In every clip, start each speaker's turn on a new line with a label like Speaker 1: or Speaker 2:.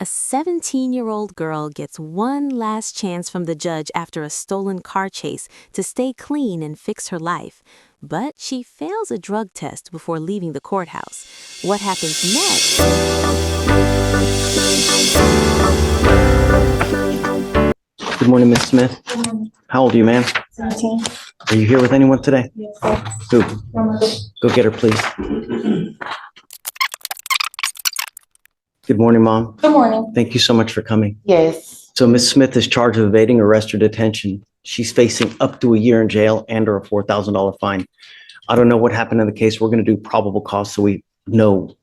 Speaker 1: A 17-year-old girl gets one last chance from the judge after a stolen car chase to stay clean and fix her life. But she fails a drug test before leaving the courthouse. What happens next?
Speaker 2: Good morning, Miss Smith. How old are you, ma'am?
Speaker 3: 17.
Speaker 2: Are you here with anyone today?
Speaker 3: Yes, sir.
Speaker 2: Who?
Speaker 3: My mother.
Speaker 2: Go get her, please. Good morning, Mom.
Speaker 3: Good morning.
Speaker 2: Thank you so much for coming.
Speaker 3: Yes.
Speaker 2: So Miss Smith is charged with evading arrest or detention. She's facing up to a year in jail and or a $4,000 fine. I don't know what happened in the case. We're going to do probable cause so we know,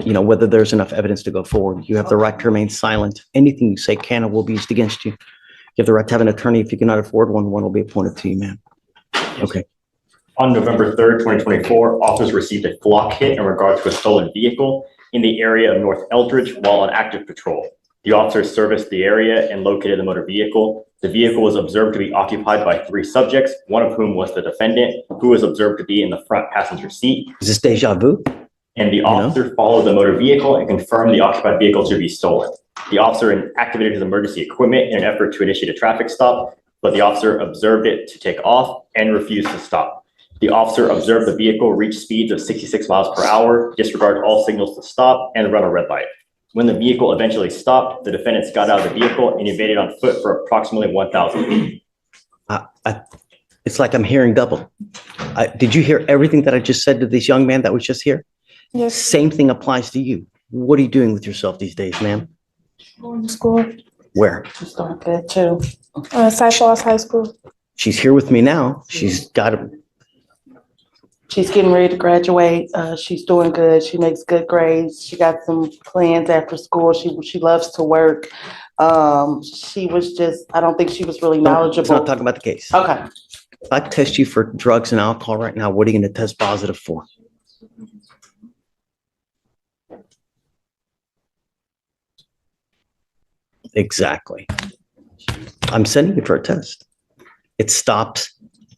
Speaker 2: whether there's enough evidence to go forward. You have the right to remain silent. Anything you say can or will be used against you. You have the right to have an attorney. If you cannot afford one, one will be appointed to you, ma'am. Okay.
Speaker 4: On November 3rd, 2024, officers received a flock hit in regard to a stolen vehicle in the area of North Eldridge while on active patrol. The officers serviced the area and located the motor vehicle. The vehicle was observed to be occupied by 3 subjects, one of whom was the defendant, who was observed to be in the front passenger seat.
Speaker 2: Is this deja vu?
Speaker 4: And the officer followed the motor vehicle and confirmed the occupied vehicle to be stolen. The officer activated his emergency equipment in an effort to initiate a traffic stop, but the officer observed it to take off and refused to stop. The officer observed the vehicle reach speeds of 66 miles per hour, disregard all signals to stop, and run a red light. When the vehicle eventually stopped, the defendants got out of the vehicle and evaded on foot for approximately 1,000 feet.
Speaker 2: It's like I'm hearing double. Did you hear everything that I just said to this young man that was just here?
Speaker 3: Yes.
Speaker 2: Same thing applies to you. What are you doing with yourself these days, ma'am?
Speaker 3: Going to school.
Speaker 2: Where?
Speaker 3: She's doing good too. Cypress High School.
Speaker 2: She's here with me now. She's
Speaker 3: getting ready to graduate. She's doing good. She makes good grades. She got some plans after school. She loves to work. She was just, I don't think she was really knowledgeable.
Speaker 2: Let's not talk about the case.
Speaker 3: Okay.
Speaker 2: If I test you for drugs and alcohol right now, what are you going to test positive for? Exactly. I'm sending you for a test. It stops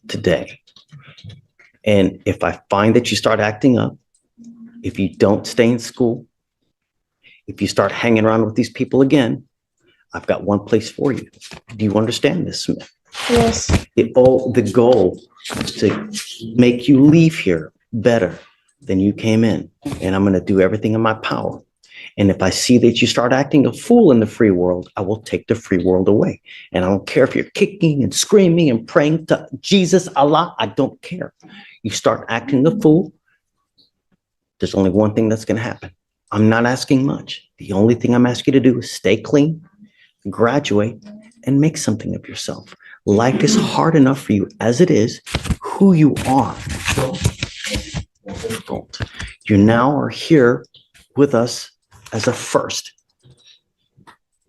Speaker 2: today. And if I find that you start acting up, if you don't stay in school, if you start hanging around with these people again, I've got one place for you. Do you understand this, Smith?
Speaker 3: Yes.
Speaker 2: The goal is to make you leave here better than you came in. And I'm going to do everything in my power. And if I see that you start acting a fool in the free world, I will take the free world away. And I don't care if you're kicking and screaming and praying to Jesus, Allah, I don't care. You start acting a fool, there's only one thing that's going to happen. I'm not asking much. The only thing I'm asking you to do is stay clean, graduate, and make something of yourself. Life is hard enough for you as it is. Who you are. You now are here with us as a first.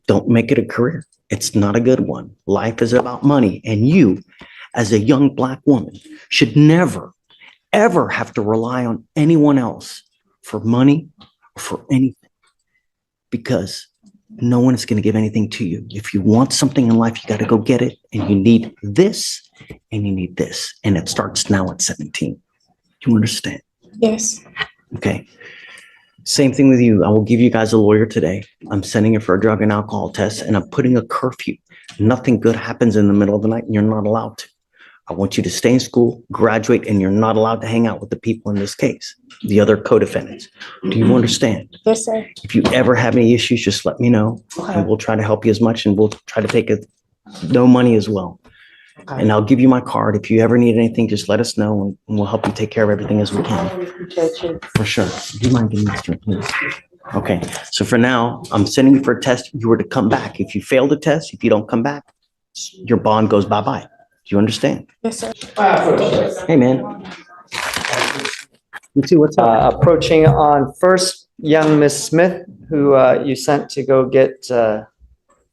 Speaker 2: Don't make it a career. It's not a good one. Life is about money. And you, as a young Black woman, should never, ever have to rely on anyone else for money or for anything. Because no one is going to give anything to you. If you want something in life, you got to go get it. And you need this and you need this. And it starts now at 17. Do you understand?
Speaker 3: Yes.
Speaker 2: Okay. Same thing with you. I will give you guys a lawyer today. I'm sending you for a drug and alcohol test, and I'm putting a curfew. Nothing good happens in the middle of the night, and you're not allowed to. I want you to stay in school, graduate, and you're not allowed to hang out with the people in this case, the other co-defendants. Do you understand?
Speaker 3: Yes, sir.
Speaker 2: If you ever have any issues, just let me know, and we'll try to help you as much, and we'll try to take no money as well.
Speaker 3: Okay.
Speaker 2: And I'll give you my card. If you ever need anything, just let us know, and we'll help you take care of everything as we
Speaker 3: I
Speaker 2: can.
Speaker 3: really appreciate you.
Speaker 2: For sure. Do you mind giving me this drink, please? Okay. So for now, I'm sending you for a test. You were to come back. If you fail the test, if you don't come back, your bond goes bye-bye. Do you understand?
Speaker 3: Yes, sir.
Speaker 2: Hey, man. You too. What's up?
Speaker 5: Approaching on first, young Miss Smith, who you sent to go get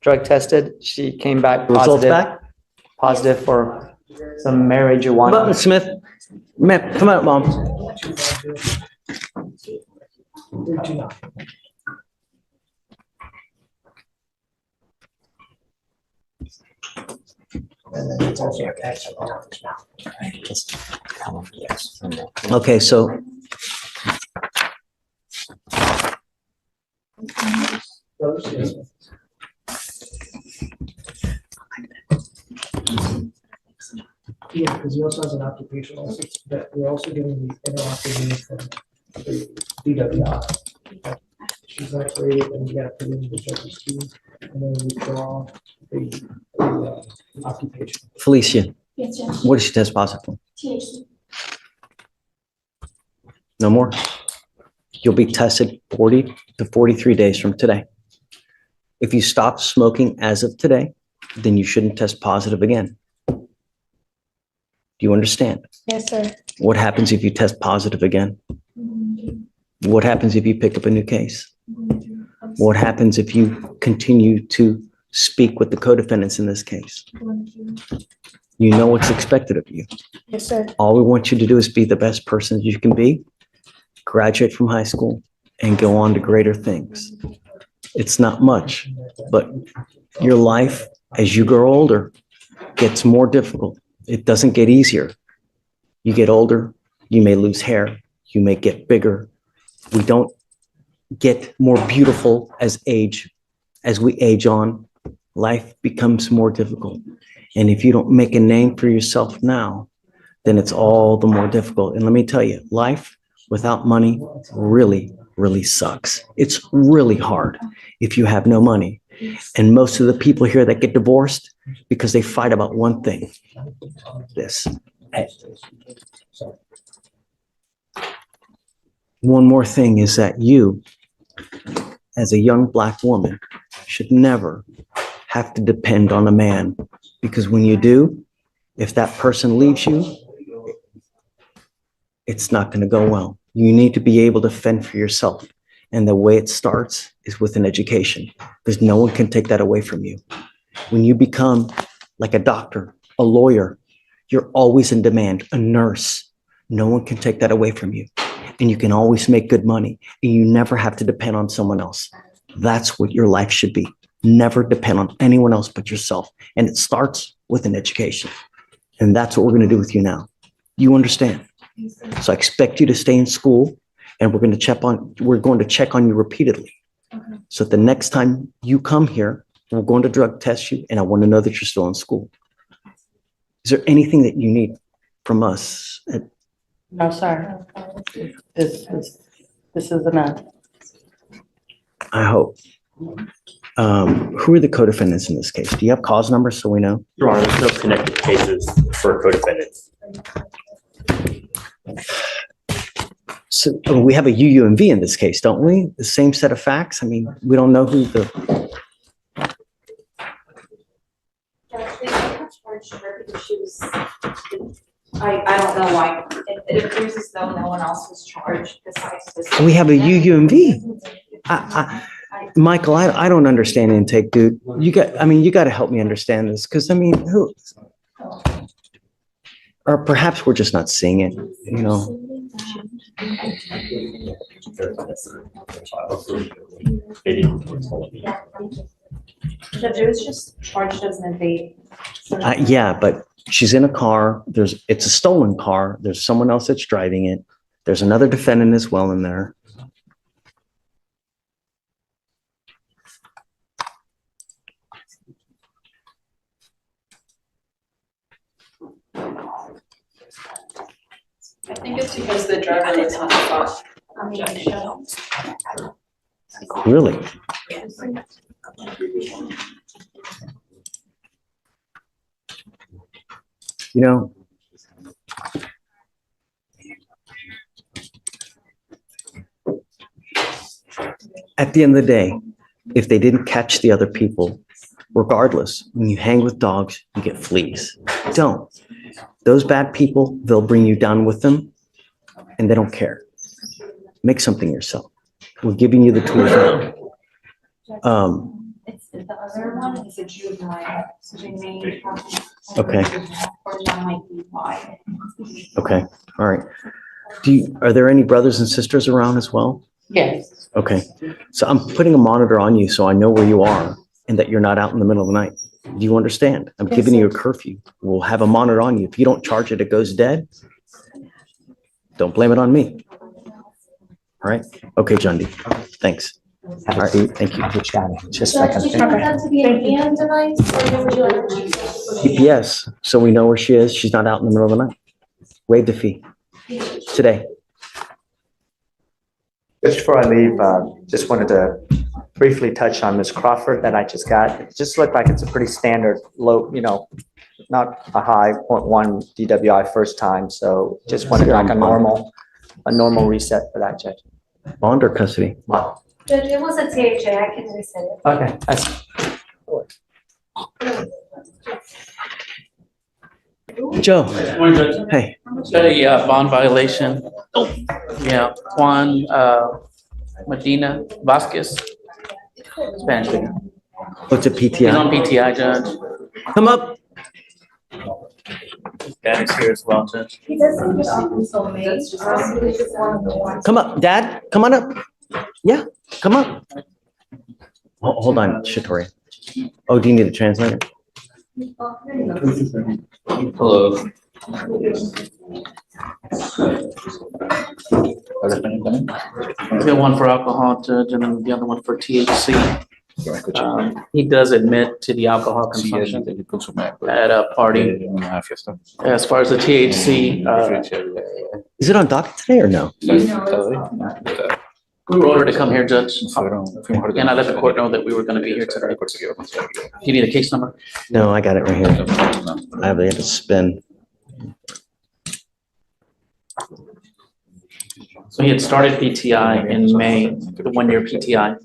Speaker 5: drug tested. She came back
Speaker 2: Results back?
Speaker 5: positive for some marijuana.
Speaker 2: Come on, Smith. Man, come out, Mom. Okay, so
Speaker 6: Yeah, because he also has an occupational, that we're also doing the interactive unit from the DWI. She's X-rated, and we got to put in the judge's key, and then we draw the occupation.
Speaker 2: Felicia,
Speaker 7: Yes, Judge.
Speaker 2: what did she test positive for?
Speaker 7: THC.
Speaker 2: No more? You'll be tested 40 to 43 days from today. If you stop smoking as of today, then you shouldn't test positive again. Do you understand?
Speaker 7: Yes, sir.
Speaker 2: What happens if you test positive again? What happens if you pick up a new case? What happens if you continue to speak with the co-defendants in this case? You know what's expected of you.
Speaker 7: Yes, sir.
Speaker 2: All we want you to do is be the best person you can be, graduate from high school, and go on to greater things. It's not much, but your life, as you grow older, gets more difficult. It doesn't get easier. You get older, you may lose hair, you may get bigger. We don't get more beautiful as we age on. Life becomes more difficult. And if you don't make a name for yourself now, then it's all the more difficult. And let me tell you, life without money really, really sucks. It's really hard if you have no money. And most of the people here that get divorced, because they fight about one thing, this. One more thing is that you, as a young Black woman, should never have to depend on a man, because when you do, if that person leaves you, it's not going to go well. You need to be able to fend for yourself. And the way it starts is with an education, because no one can take that away from you. When you become like a doctor, a lawyer, you're always in demand, a nurse. No one can take that away from you. And you can always make good money, and you never have to depend on someone else. That's what your life should be. Never depend on anyone else but yourself. And it starts with an education. And that's what we're going to do with you now. You understand? So I expect you to stay in school, and we're going to check on you repeatedly.
Speaker 7: Okay.
Speaker 2: So the next time you come here, we're going to drug test you, and I want to know that you're still in school. Is there anything that you need from us?
Speaker 3: No, sir. This is enough.
Speaker 2: I hope. Who are the co-defendants in this case? Do you have cause numbers so we know?
Speaker 4: Your Honor, there's no connected cases for co-defendants.
Speaker 2: So we have a UUMV in this case, don't we? The same set of facts? I mean, we don't know who the,
Speaker 8: I don't know why. It appears as though no one else was charged besides this.
Speaker 2: we have a UUMV. Michael, I don't understand intake, dude. You got to help me understand this, because who? Or perhaps we're just not seeing it, you know?
Speaker 8: Judge, it was just charged as an evade.
Speaker 2: Yeah, but she's in a car. It's a stolen car. There's someone else that's driving it. There's another defendant as well in there.
Speaker 9: I think it's because the driver was on the bus.
Speaker 2: Really? You know, at the end of the day, if they didn't catch the other people, regardless, when you hang with dogs, you get fleas. Don't. Those bad people, they'll bring you down with them, and they don't care. Make something yourself. We're giving you the tools now.
Speaker 8: It's the other one is a juvenile, so they may have.
Speaker 2: Okay.
Speaker 8: Or that might be why.
Speaker 2: Okay, all right. Are there any brothers and sisters around as well?
Speaker 3: Yes.
Speaker 2: Okay, so I'm putting a monitor on you so I know where you are and that you're not out in the middle of the night. Do you understand? I'm
Speaker 7: Yes,
Speaker 2: giving you a
Speaker 7: sir.
Speaker 2: curfew. We'll have a monitor on you. If you don't charge it, it goes dead. Don't blame it on me. All right? Okay, Jundi, thanks. All right, thank you.
Speaker 5: Put you down in just a
Speaker 8: Judge,
Speaker 5: second.
Speaker 8: did you want that to be a hand device or would you like?
Speaker 2: GPS, so we know where she is. She's not out in the middle of the night. Waive the fee today.
Speaker 5: Just before I leave, just wanted to briefly touch on Ms. Crawford that I just got. It just looked like it's a pretty standard low, not a high 0.1 DWI first time. So just wanted like a normal reset for that, Judge.
Speaker 2: Bond or custody?
Speaker 8: Judge, it was a THA, I can reset it.
Speaker 5: Okay, that's,
Speaker 2: Joe,
Speaker 7: Morning, Judge.
Speaker 2: hey,
Speaker 7: Got a bond violation. Yeah, Juan Medina Vasquez. Spanish speaker.
Speaker 2: what's a
Speaker 7: He's on
Speaker 2: PTI?
Speaker 7: PTI, Judge.
Speaker 2: Come up.
Speaker 7: Dad is here as well, Judge.
Speaker 8: He doesn't get off until May. This is one of the ones.
Speaker 2: Come up, Dad, come on up. Yeah, come up. Hold on, Shatori. Oh, do you need a translator?
Speaker 7: Hello. We got one for alcohol, Judge, and then the other one for THC. He does admit to the alcohol consumption at a party. As far as the THC,
Speaker 2: Is it on docket today or no?
Speaker 7: we were ordered to come here, Judge, and I let the court know that we were going to be here today. Do you need a case number?
Speaker 2: No, I got it right here. I have to spin.
Speaker 7: So he had started PTI in May, the one-year PTI.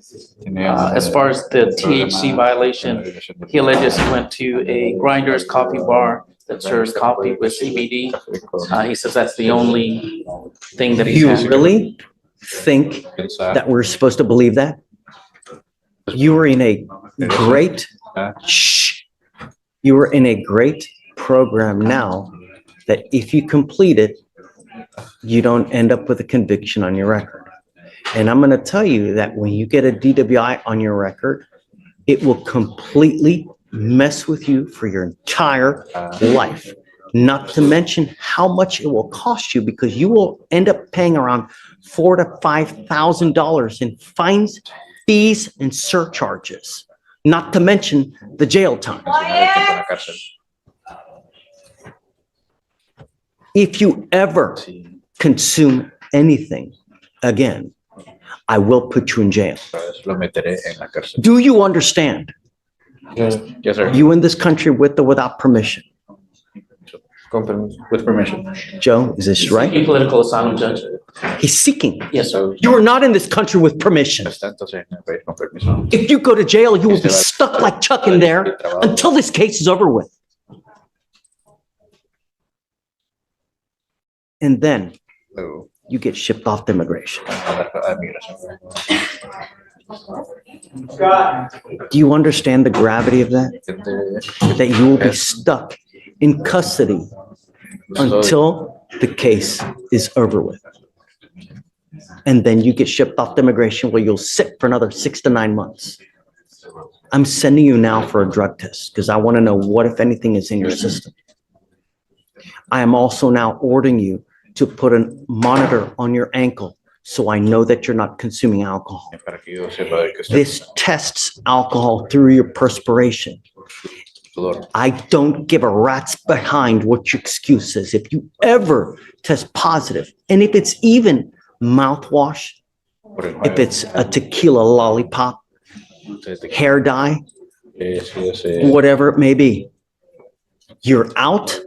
Speaker 7: As far as the THC violation, he alleges he went to a Grinders coffee bar that serves coffee with CBD. He says that's the only thing that
Speaker 2: Do
Speaker 7: he's
Speaker 2: you
Speaker 7: had.
Speaker 2: really think that we're supposed to believe that? You were in a great, you were in a great program now that if you complete it, you don't end up with a conviction on your record. And I'm going to tell you that when you get a DWI on your record, it will completely mess with you for your entire life. Not to mention how much it will cost you because you will end up paying around $4,000 to $5,000 in fines, fees, and surcharges. Not to mention the jail time. If you ever consume anything again, I will put you in jail. Do you understand?
Speaker 10: Yes, sir.
Speaker 2: You in this country with or without permission?
Speaker 10: With permission.
Speaker 2: Joe, is this right?
Speaker 7: Seeking political asylum, Judge.
Speaker 2: He's seeking.
Speaker 7: Yes, sir.
Speaker 2: You are not in this country with permission. If you go to jail, you will be stuck like Chuck in there until this case is over with. And then you get shipped off to immigration. Do you understand the gravity of that? That you will be stuck in custody until the case is over with. And then you get shipped off to immigration where you'll sit for another 6 to 9 months. I'm sending you now for a drug test because I want to know what, if anything, is in your system. I am also now ordering you to put a monitor on your ankle so I know that you're not consuming alcohol. This tests alcohol through your perspiration. I don't give a rat's behind what your excuse is. If you ever test positive, and if it's even mouthwash, if it's a tequila lollipop, hair dye, whatever it may be, you're out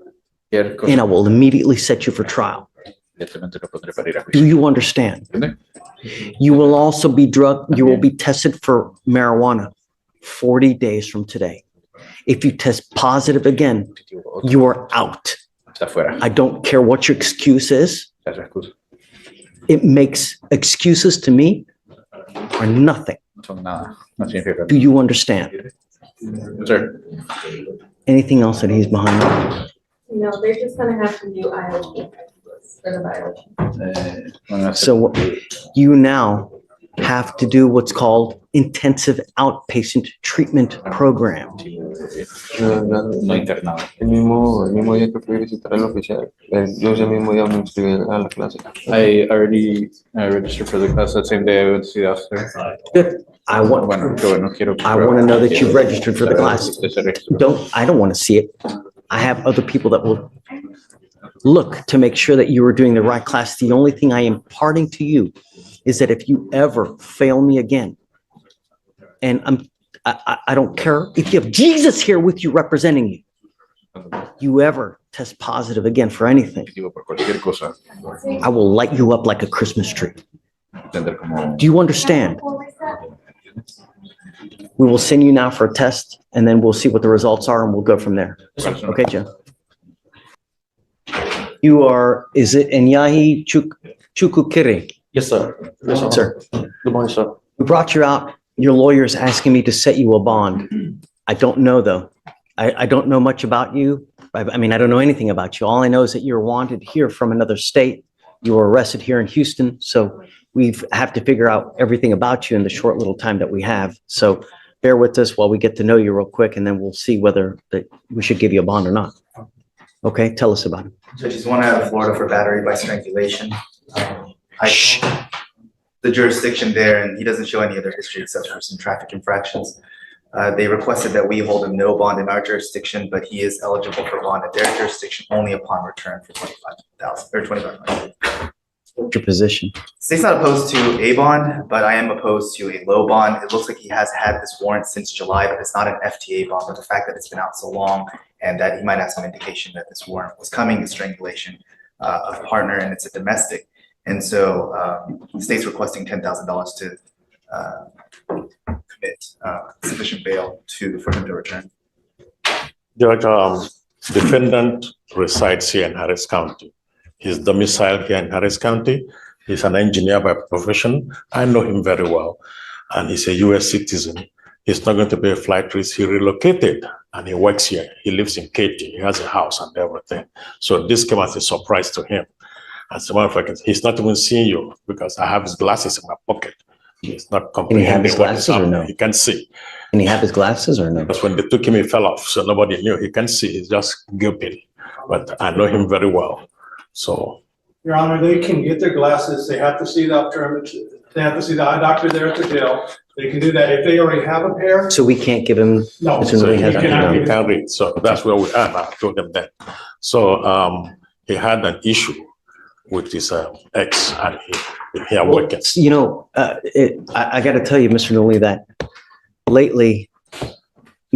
Speaker 2: and I will immediately set you for trial. Do you understand? You will also be you will be tested for marijuana 40 days from today. If you test positive again, you are out. I don't care what your excuse is. It makes excuses to me are nothing. Do you understand?
Speaker 10: Sir.
Speaker 2: Anything else that he's behind?
Speaker 8: No, they're just gonna have to do IOP for the violation.
Speaker 2: So you now have to do what's called intensive outpatient treatment program.
Speaker 10: No internado.
Speaker 11: El mismo día que fui a visitar al oficial, yo ese mismo día me inscribí a la clase.
Speaker 10: I already registered for the class that same day I went to see the officer.
Speaker 2: Good. I want to know that you've registered for the class. I don't want to see it. I have other people that will look to make sure that you are doing the right class. The only thing I am imparting to you is that if you ever fail me again, and I don't care if you have Jesus here with you representing you, you ever test positive again for anything, I will light you up like a Christmas tree. Do you understand? We will send you now for a test, and then we'll see what the results are, and we'll go from there. Okay, Jim? You are, is it Enyahi Chukukiri?
Speaker 7: Yes, sir. Yes,
Speaker 2: Sir,
Speaker 7: Good morning, sir.
Speaker 2: we brought you out. Your lawyer's asking me to set you a bond. I don't know, though. I don't know much about you. I mean, I don't know anything about you. All I know is that you're wanted here from another state. You were arrested here in Houston, so we have to figure out everything about you in the short little time that we have. So bear with us while we get to know you real quick, and then we'll see whether that we should give you a bond or not. Okay, tell us about it.
Speaker 12: Judge, he's one out of Florida for battery by strangulation. The jurisdiction there, and he doesn't show any other history except for some traffic infractions. They requested that we hold him no bond in our jurisdiction, but he is eligible for bond at their jurisdiction only upon return for $25,000 or $25,000.
Speaker 2: What's your position?
Speaker 12: State's not opposed to a bond, but I am opposed to a low bond. It looks like he has had this warrant since July, but it's not an FTA bond. But the fact that it's been out so long and that he might have some indication that this warrant was coming, the strangulation of a partner, and it's a domestic. And so the state's requesting $10,000 to commit sufficient bail for him to return.
Speaker 13: Judge, defendant resides here in Harris County. He's domiciled here in Harris County. He's an engineer by profession. I know him very well, and he's a U.S. citizen. He's not going to pay a flight risk. He relocated, and he works here. He lives in Katy. He has a house and everything. So this came as a surprise to him. As a matter of fact, he's not even seeing you because I have his glasses in my pocket. He's not comprehending.
Speaker 2: Can he have his glasses or no?
Speaker 13: He can see.
Speaker 2: Can he have his glasses or no?
Speaker 13: Because when they took him, he fell off, so nobody knew. He can see. He's just guilty. But I know him very well. So,
Speaker 6: Your Honor, they can get their glasses. They have to see the optometrist. They have to see the eye doctor there at the jail. They can do that if they already have a pair.
Speaker 2: So we can't give him.
Speaker 6: No.
Speaker 2: So
Speaker 13: he can't read. So that's where we are. I told them that. So he had an issue with his ex, and he working.
Speaker 2: You know, I got to tell you, Mr. Noli, that lately,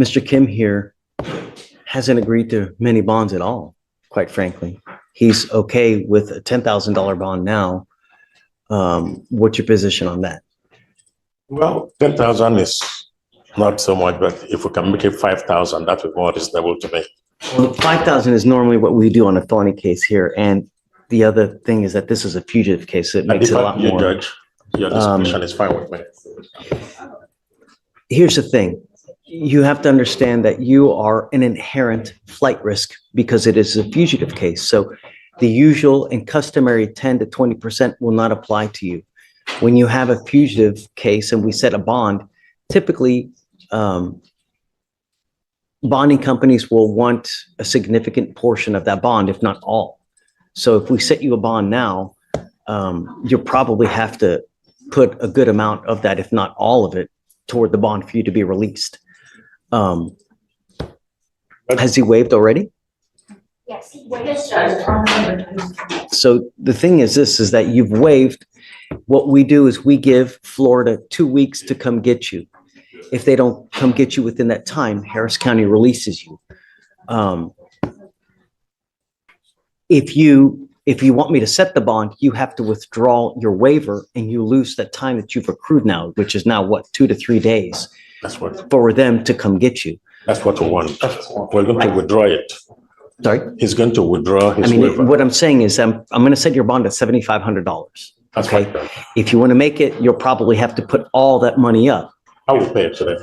Speaker 2: Mr. Kim here hasn't agreed to many bonds at all, quite frankly. He's okay with a $10,000 bond now. What's your position on that?
Speaker 13: Well, 10,000 is not so much, but if we can make it 5,000, that would be more reasonable to me.
Speaker 2: Well, 5,000 is normally what we do on a felony case here, and the other thing is that this is a fugitive case, so it makes it a lot more.
Speaker 13: Judge, your discretion is fine with me.
Speaker 2: Here's the thing. You have to understand that you are an inherent flight risk because it is a fugitive case. So the usual and customary 10 to 20% will not apply to you. When you have a fugitive case and we set a bond, typically bonding companies will want a significant portion of that bond, if not all. So if we set you a bond now, you'll probably have to put a good amount of that, if not all of it, toward the bond for you to be released. Has he waived already?
Speaker 8: Yes, yes, Judge.
Speaker 2: So the thing is this, is that you've waived. What we do is we give Florida 2 weeks to come get you. If they don't come get you within that time, Harris County releases you. If you want me to set the bond, you have to withdraw your waiver and you lose that time that you've accrued now, which is now what, 2 to 3 days.
Speaker 13: That's what.
Speaker 2: For them to come get you.
Speaker 13: That's what we want. We're going to withdraw it.
Speaker 2: Sorry?
Speaker 13: He's going to withdraw his
Speaker 2: I mean,
Speaker 13: waiver.
Speaker 2: what I'm saying is I'm going to set your bond at $7,500.
Speaker 13: That's
Speaker 2: Okay.
Speaker 13: fine.
Speaker 2: If you want to make it, you'll probably have to put all that money up.
Speaker 13: I will pay it today.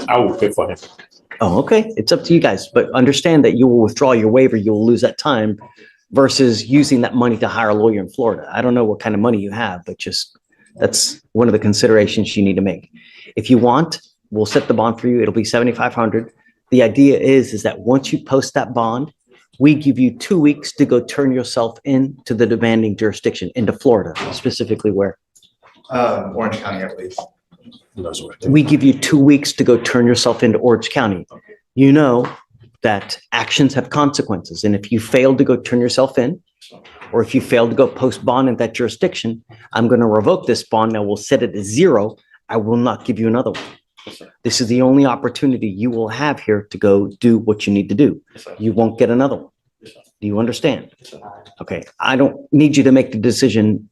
Speaker 13: I will pay for him.
Speaker 2: Oh, okay. It's up to you guys, but understand that you will withdraw your waiver. You will lose that time versus using that money to hire a lawyer in Florida. I don't know what kind of money you have, but just That's one of the considerations you need to make. If you want, we'll set the bond for you. It'll be $7,500. The idea is that once you post that bond, we give you 2 weeks to go turn yourself into the demanding jurisdiction, into Florida, specifically where?
Speaker 12: Orange County, I believe.
Speaker 2: We give you 2 weeks to go turn yourself into Orange County. You know that actions have consequences. And if you fail to go turn yourself in, or if you fail to go post bond in that jurisdiction, I'm going to revoke this bond. Now we'll set it to 0. I will not give you another one. This is the only opportunity you will have here to go do what you need to do. You won't get another one. Do you understand? Okay. I don't need you to make the decision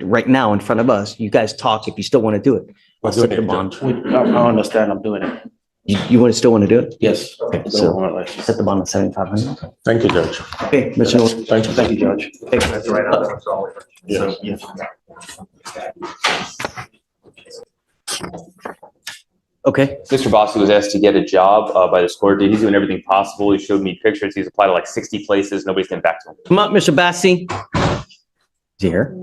Speaker 2: right now in front of us. You guys talk if you still want to do it. I'll set the bond.
Speaker 14: I understand, I'm doing it.
Speaker 2: You want to still want to do it?
Speaker 14: Yes.
Speaker 2: Okay, so set the bond at 7,500.
Speaker 13: Thank you, Judge.
Speaker 2: Okay, Mr. Norton.
Speaker 13: Thank you, Judge.
Speaker 2: Okay.
Speaker 12: That's right. That's all. So, yes.
Speaker 2: Okay.
Speaker 15: Mr. Bossi was asked to get a job by this court. He's doing everything possible. He showed me pictures. He's applied to like 60 places. Nobody's getting back to him.
Speaker 2: Come up, Mr. Bassi. Is he here?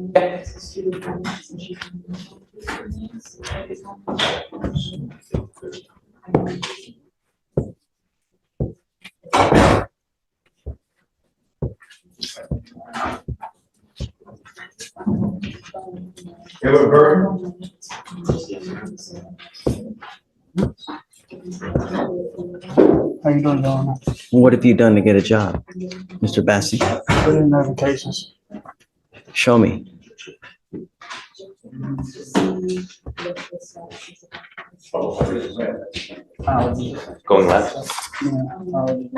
Speaker 6: How you doing, Donna?
Speaker 2: What have you done to get a job, Mr. Bassi?
Speaker 6: Put in notifications.
Speaker 2: Show me.
Speaker 15: Going left. Okay.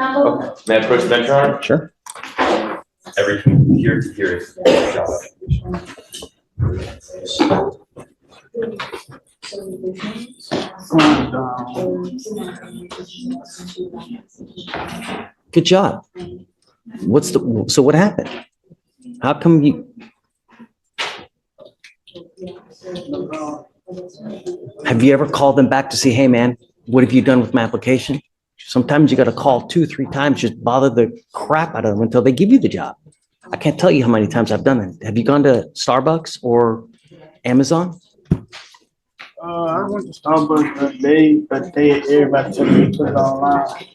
Speaker 15: May I approach the bench, Your Honor?
Speaker 2: Sure.
Speaker 15: Everything here to here is a job
Speaker 2: Good job. So what happened? How come you? Have you ever called them back to say, hey, man, what have you done with my application? Sometimes you got to call 2, 3 times, just bother the crap out of them until they give you the job. I can't tell you how many times I've done it. Have you gone to Starbucks or Amazon?
Speaker 6: I went to Starbucks but everybody told me to put it online.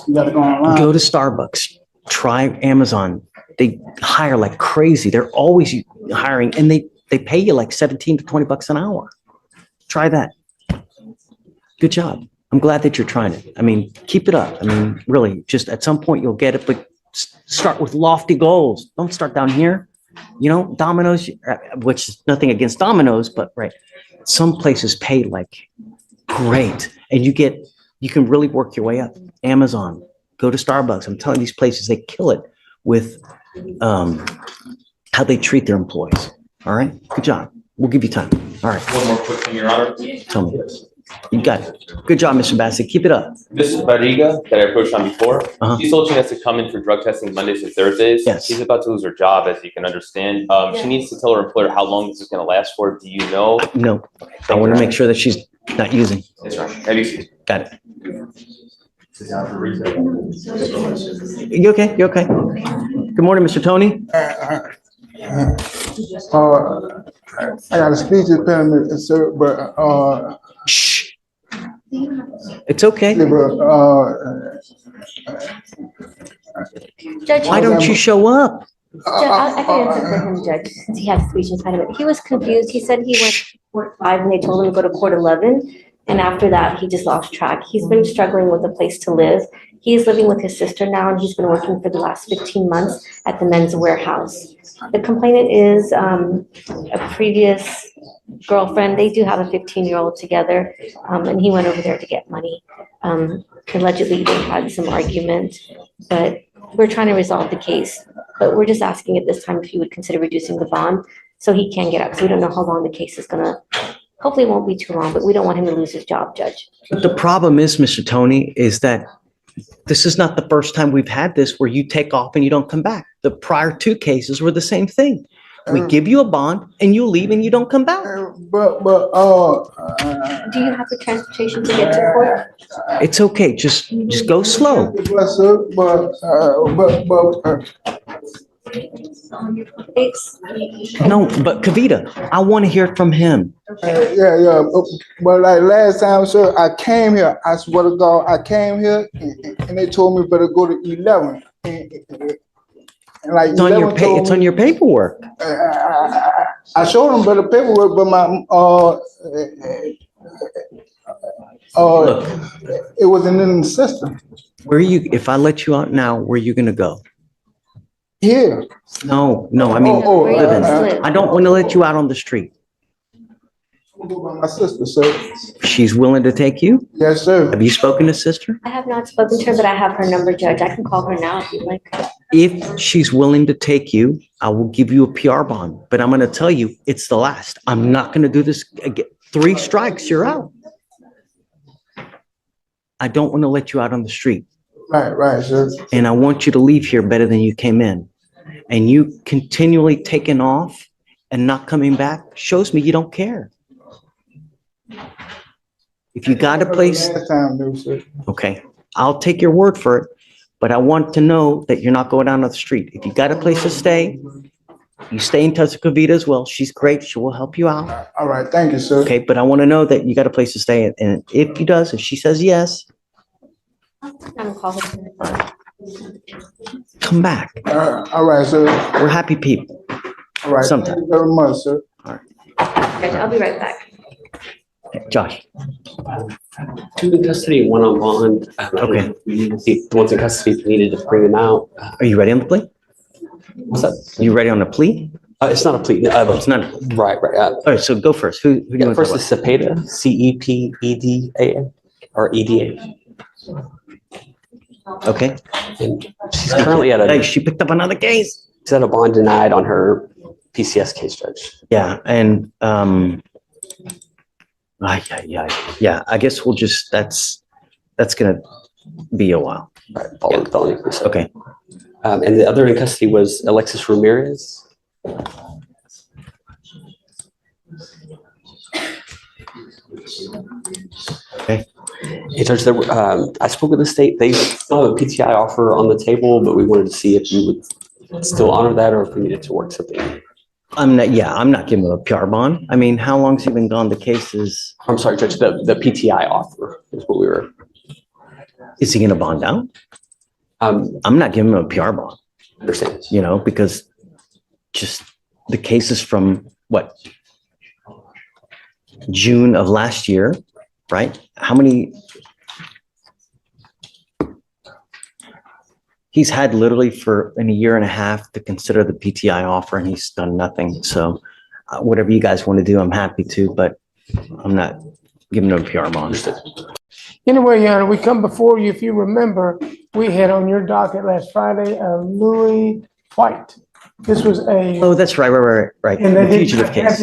Speaker 6: You gotta go online.
Speaker 2: Go to Starbucks. Try Amazon. They hire like crazy. They're always hiring, and they pay you like 17 to 20 bucks an hour. Try that. Good job. I'm glad that you're trying it. I mean, keep it up. I mean, really, just at some point you'll get it, but start with lofty goals. Don't start down here. You know, Domino's, which is nothing against Domino's, but right. Some places pay like great, and you can really work your way up. Amazon, go to Starbucks. I'm telling you, these places, they kill it with how they treat their employees. All right, good job. We'll give you time. All right.
Speaker 15: One more quick thing, Your Honor.
Speaker 2: Tell me. You got it. Good job, Mr. Bassett. Keep it up.
Speaker 15: Ms. Barriga, that I approached on before,
Speaker 2: Uh-huh.
Speaker 15: she told she has to come in for drug testing Mondays and Thursdays.
Speaker 2: Yes.
Speaker 15: She's about to lose her job, as you can understand. She needs to tell her employer how long this is going to last for. Do you know?
Speaker 2: No, I want to make sure that she's not using.
Speaker 15: Yes, Your Honor. Have you?
Speaker 2: Got it. You okay? You okay? Good morning, Mr. Tony.
Speaker 16: I got a speech impediment, sir, but
Speaker 2: shh. It's okay.
Speaker 17: Judge,
Speaker 2: why don't you show up?
Speaker 17: I can answer for him, Judge, since he has speech impediment. He was confused. He said he went to court 5 and they told him to go to court 11. And after that, he just lost track. He's been struggling with a place to live. He's living with his sister now, and he's been working for the last 15 months at the Men's Warehouse. The complainant is a previous girlfriend. They do have a 15-year-old together, and he went over there to get money. Allegedly, they had some argument, but we're trying to resolve the case. But we're just asking at this time if you would consider reducing the bond so he can get out. So we don't know how long the case is gonna, hopefully it won't be too long, but we don't want him to lose his job, Judge.
Speaker 2: But the problem is, Mr. Tony, is that this is not the first time we've had this where you take off and you don't come back. The prior 2 cases were the same thing. We give you a bond and you leave and you don't come back.
Speaker 17: Do you have the transportation to get to court?
Speaker 2: It's okay. Just go slow. No, but Kavita, I want to hear from him.
Speaker 16: Yeah. But like last time, sir, I came here. I swear to God, I came here and they told me better go to 11. And like
Speaker 2: It's on your
Speaker 16: 11 told
Speaker 2: it's on
Speaker 16: me-
Speaker 2: your paperwork.
Speaker 16: I showed them better paperwork, but my it wasn't in the system.
Speaker 2: Where are you, if I let you out now, where are you gonna go?
Speaker 16: Here.
Speaker 2: No, I mean, Livin, I don't want to let you out on the street.
Speaker 16: My sister, sir.
Speaker 2: She's willing to take you?
Speaker 16: Yes, sir.
Speaker 2: Have you spoken to sister?
Speaker 17: I have not spoken to her, but I have her number, Judge. I can call her now if you'd like.
Speaker 2: If she's willing to take you, I will give you a PR bond, but I'm gonna tell you, it's the last. I'm not gonna do this again. 3 strikes, you're out. I don't want to let you out on the street.
Speaker 16: Right, sir.
Speaker 2: And I want you to leave here better than you came in. And you continually taking off and not coming back shows me you don't care. If you got a place,
Speaker 16: Last time, no, sir.
Speaker 2: okay, I'll take your word for it, but I want to know that you're not going down on the street. If you got a place to stay, you stay in touch with Kavita as well. She's great. She will help you out.
Speaker 16: All right, thank you, sir.
Speaker 2: Okay, but I want to know that you got a place to stay. And if he does, if she says yes,
Speaker 17: I'm gonna call her.
Speaker 2: come back.
Speaker 16: All right, sir.
Speaker 2: We're happy people.
Speaker 16: All right,
Speaker 2: Sometime.
Speaker 16: thank you very much, sir.
Speaker 17: Judge, I'll be right back.
Speaker 2: Okay, Josh.
Speaker 18: 2 in custody, 1 on bond.
Speaker 2: Okay.
Speaker 18: We need to see the ones in custody, if we needed to bring them out.
Speaker 2: Are you ready on the plea?
Speaker 18: What's that?
Speaker 2: You ready on the plea?
Speaker 18: It's not a plea.
Speaker 2: It's not.
Speaker 18: Right.
Speaker 2: All right, so go first. Who do you want to
Speaker 18: First is Cepeda, Cepeda, or EDA.
Speaker 2: Okay.
Speaker 18: And she's currently at
Speaker 2: Hey, she picked up another case.
Speaker 18: She's at a bond denied on her PCS case, Judge.
Speaker 2: Yeah, and yeah. I guess we'll just that's gonna be a while.
Speaker 18: Right, following felony.
Speaker 2: Okay.
Speaker 18: And the other in custody was Alexis Ramirez.
Speaker 2: Okay.
Speaker 18: Hey, Judge, I spoke with the state. They still have a PTI offer on the table, but we wanted to see if you would still honor that or if we needed to work something.
Speaker 2: I'm not giving him a PR bond. I mean, how long's he been gone? The case is.
Speaker 18: I'm sorry, Judge, the PTI offer is what we were.
Speaker 2: Is he gonna bond out? I'm not giving him a PR bond.
Speaker 18: Understand.
Speaker 2: You know, because just the cases from what? June of last year, right? How many? He's had literally for in a year and a half to consider the PTI offer and he's done nothing. So whatever you guys want to do, I'm happy to, but I'm not giving him a PR bond.
Speaker 6: Anyway, Your Honor, we come before you, if you remember, we had on your docket last Friday, Louis White. This was a.
Speaker 2: Oh, that's right.
Speaker 6: And
Speaker 2: The
Speaker 6: they
Speaker 2: fugitive case.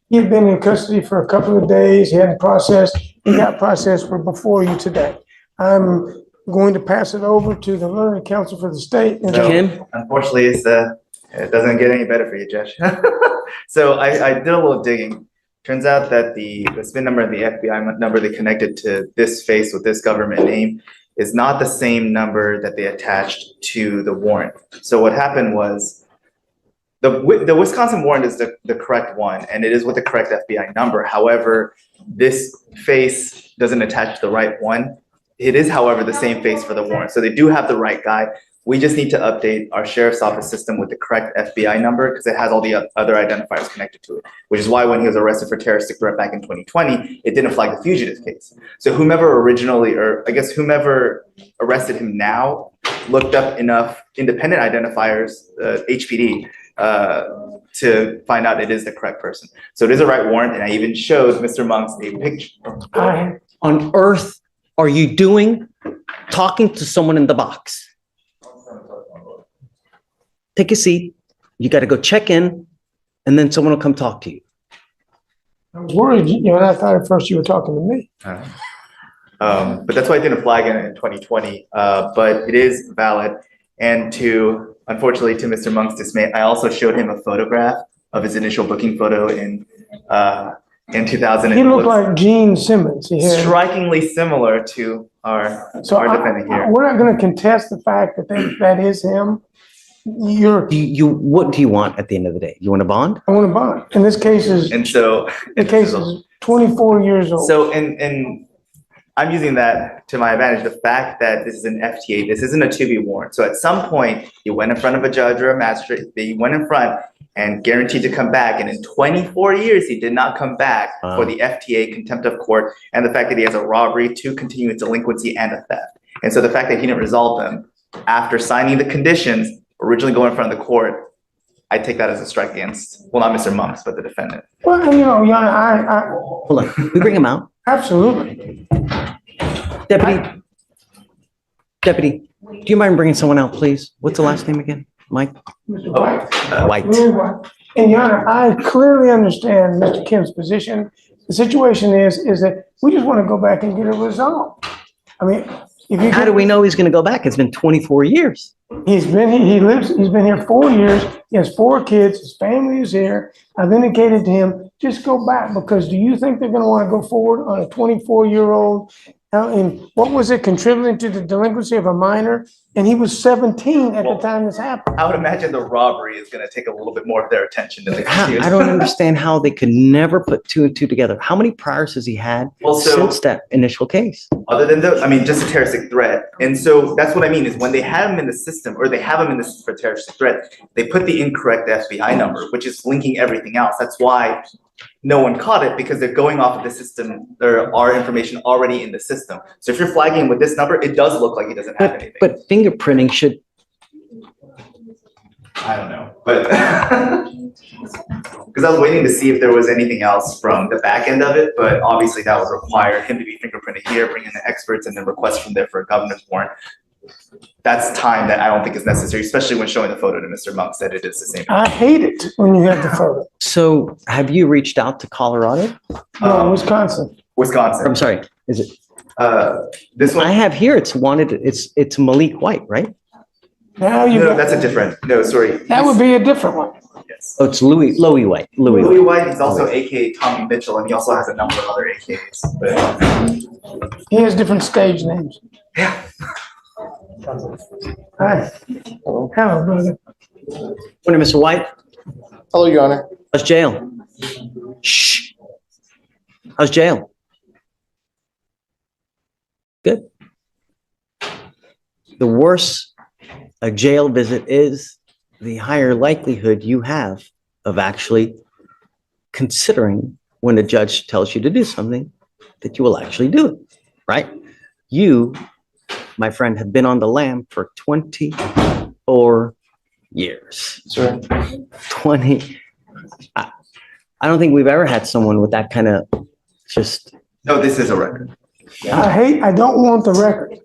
Speaker 6: He had been in custody for a couple of days. He hadn't processed. He got processed for before you today. I'm going to pass it over to the learned counsel for the state.
Speaker 2: Kim?
Speaker 12: Unfortunately, it doesn't get any better for you, Judge. So I did a little digging. Turns out that the SPIN number and the FBI number they connected to this face with this government name is not the same number that they attached to the warrant. So what happened was the Wisconsin warrant is the correct one, and it is with the correct FBI number. However, this face doesn't attach to the right one. It is, however, the same face for the warrant. So they do have the right guy. We just need to update our sheriff's office system with the correct FBI number because it has all the other identifiers connected to it, which is why when he was arrested for terroristic threat back in 2020, it didn't flag the fugitive case. So whomever arrested him now looked up enough independent identifiers, HPD, to find out it is the correct person. So it is a right warrant, and I even showed Mr. Monks a picture.
Speaker 2: On earth are you doing talking to someone in the box? Take a seat. You got to go check in, and then someone will come talk to you.
Speaker 6: I was worried, and I thought at first you were talking to me.
Speaker 12: But that's why I didn't flag it in 2020. But it is valid. And unfortunately, to Mr. Monk's dismay, I also showed him a photograph of his initial booking photo in 2000.
Speaker 6: He looked like Gene Simmons.
Speaker 12: Strikingly similar to our defendant here.
Speaker 6: We're not going to contest the fact that that is him. You're,
Speaker 2: what do you want at the end of the day? You want a bond?
Speaker 6: I want a bond. And this case is,
Speaker 12: And so.
Speaker 6: the case is 24 years old.
Speaker 12: So, and I'm using that to my advantage, the fact that this is an FTA, this isn't a to-be warrant. So at some point, he went in front of a judge or a magistrate, he went in front and guaranteed to come back. And in 24 years, he did not come back for the FTA, contempt of court, and the fact that he has a robbery, 2 continuous delinquency, and a theft. And so the fact that he didn't resolve them after signing the conditions, originally going in front of the court, I take that as a strike against, well, not Mr. Monks, but the defendant.
Speaker 6: Well, you know, Your Honor,
Speaker 2: Hold on, we bring him out.
Speaker 6: absolutely.
Speaker 2: Deputy, do you mind bringing someone out, please? What's the last name again? Mike?
Speaker 6: Mr. White.
Speaker 2: White.
Speaker 6: And Your Honor, I clearly understand Mr. Kim's position. The situation is that we just want to go back and get it resolved. I mean, if you.
Speaker 2: How do we know he's gonna go back? It's been 24 years.
Speaker 6: He's been here 4 years. He has 4 kids. His family is here. I've indicated to him, just go back, because do you think they're gonna want to go forward on a 24-year-old? And what was it, contributing to the delinquency of a minor? And he was 17 at the time this happened.
Speaker 12: I would imagine the robbery is gonna take a little bit more of their attention than the
Speaker 2: I don't understand how they could never put 2 and 2 together. How many priors has he had since that initial case?
Speaker 12: Other than those, I mean, just a terroristic threat. And so that's what I mean is when they have him in the system, or they have him in this for terroristic threat, they put the incorrect FBI number, which is linking everything else. That's why no one caught it, because they're going off of the system. There are information already in the system. So if you're flagging with this number, it does look like he doesn't have anything.
Speaker 2: But fingerprinting should.
Speaker 12: I don't know, but because I was waiting to see if there was anything else from the back end of it, but obviously that would require him to be fingerprinted here, bring in the experts, and then request from there for a governor's warrant. That's time that I don't think is necessary, especially when showing the photo to Mr. Monks that it is the same.
Speaker 6: I hate it when you have the photo.
Speaker 2: So have you reached out to Colorado?
Speaker 6: No, Wisconsin.
Speaker 12: Wisconsin.
Speaker 2: I'm sorry, is it?
Speaker 12: This one?
Speaker 2: I have here, it's wanted, it's Malik White, right?
Speaker 6: Now you.
Speaker 12: No, that's a different, no, sorry.
Speaker 6: That would be a different one.
Speaker 12: Yes.
Speaker 2: Oh, it's Louis White.
Speaker 12: Louis White, he's also AKA Tommy Mitchell, and he also has a number of other AKAs. But
Speaker 6: He has different stage names.
Speaker 12: yeah.
Speaker 6: Hi. Hello, brother.
Speaker 2: Morning, Mr. White.
Speaker 19: Hello, Your Honor.
Speaker 2: How's jail? Shh. How's jail? Good. The worse a jail visit is, the higher likelihood you have of actually considering when a judge tells you to do something that you will actually do it, right? You, my friend, have been on the lam for 24 years.
Speaker 19: Sir.
Speaker 2: 20. I don't think we've ever had someone with that kind of just.
Speaker 12: No, this is a record.
Speaker 6: I don't want the record.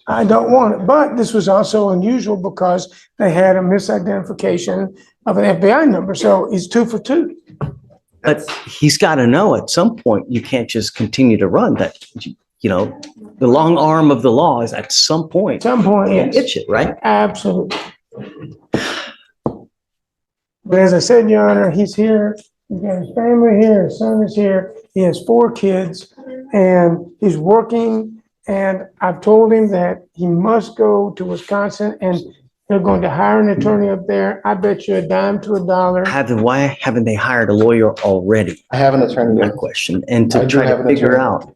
Speaker 6: I don't want it, but this was also unusual because they had a misidentification of an FBI number, so he's 2 for 2.
Speaker 2: But he's got to know at some point you can't just continue to run. That, you know, the long arm of the law is at some point.
Speaker 6: Yes.
Speaker 2: Itch it, right?
Speaker 6: Absolutely. But as I said, Your Honor, he's here. He's got his family here. His son is here. He has 4 kids, and he's working. And I've told him that he must go to Wisconsin, and they're going to hire an attorney up there. I bet you a dime to a dollar.
Speaker 2: Why haven't they hired a lawyer already?
Speaker 19: I have an attorney.
Speaker 2: That question, and
Speaker 19: I
Speaker 2: to
Speaker 19: do
Speaker 2: try
Speaker 19: have
Speaker 2: to
Speaker 19: an
Speaker 2: figure
Speaker 19: attorney.
Speaker 2: out.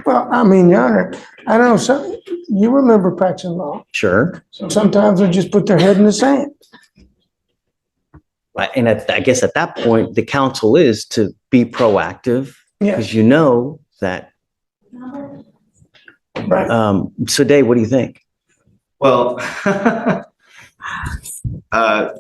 Speaker 6: Well, I mean, Your Honor, I don't know, you remember practicing law.
Speaker 2: Sure.
Speaker 6: Sometimes they just put their head in the sand.
Speaker 2: And I guess at that point, the counsel is to be proactive,
Speaker 6: Yes.
Speaker 2: because you know that.
Speaker 6: Right.
Speaker 2: So Dave, what do you think?
Speaker 12: Well,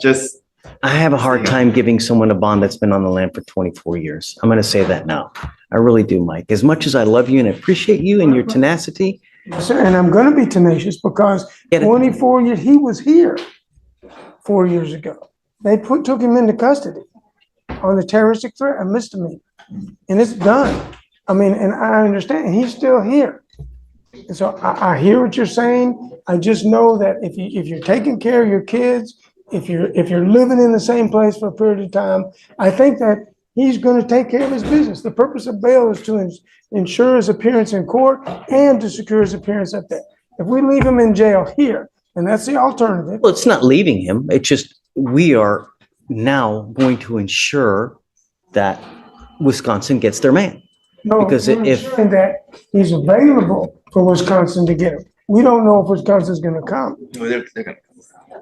Speaker 12: just.
Speaker 2: I have a hard time giving someone a bond that's been on the land for 24 years. I'm going to say that now. I really do, Mike. As much as I love you and appreciate you and your tenacity.
Speaker 6: Yes, sir, and I'm going to be tenacious because 24 years, he was here 4 years ago. They took him into custody on the terroristic threat, a misdemeanor, and it's done. I mean, and I understand, and he's still here. And so I hear what you're saying. I just know that if you're taking care of your kids, if you're living in the same place for a period of time, I think that he's going to take care of his business. The purpose of bail is to ensure his appearance in court and to secure his appearance up there. If we leave him in jail here, And that's the alternative.
Speaker 2: Well, it's not leaving him. It's just, we are now going to ensure that Wisconsin gets their man.
Speaker 6: No,
Speaker 2: Because
Speaker 6: you're
Speaker 2: if,
Speaker 6: ensuring that he's available for Wisconsin to get him. We don't know if Wisconsin's gonna come.
Speaker 12: No, they're gonna.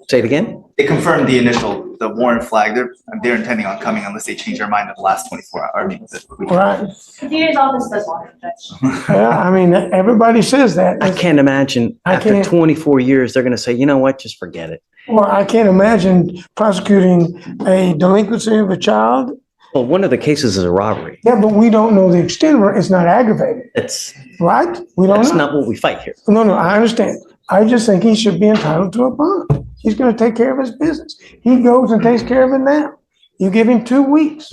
Speaker 2: say it again?
Speaker 12: They confirmed the warrant flag. They're intending on coming unless they change their mind in the last 24 hours. I mean,
Speaker 6: Right.
Speaker 8: The DA's office does want it, Judge.
Speaker 6: Yeah, I mean, everybody says that.
Speaker 2: I can't imagine
Speaker 6: I
Speaker 2: after
Speaker 6: can't-
Speaker 2: 24 years, they're going to say, you know what, just forget it.
Speaker 6: Well, I can't imagine prosecuting a delinquency of a child.
Speaker 2: Well, one of the cases is a robbery.
Speaker 6: Yeah, but we don't know the extent of it. It's not aggravated,
Speaker 2: It's,
Speaker 6: right? We don't
Speaker 2: that's
Speaker 6: know.
Speaker 2: not what we fight here.
Speaker 6: No, I understand. I just think he should be entitled to a bond. He's gonna take care of his business. He goes and takes care of it now. You give him 2 weeks.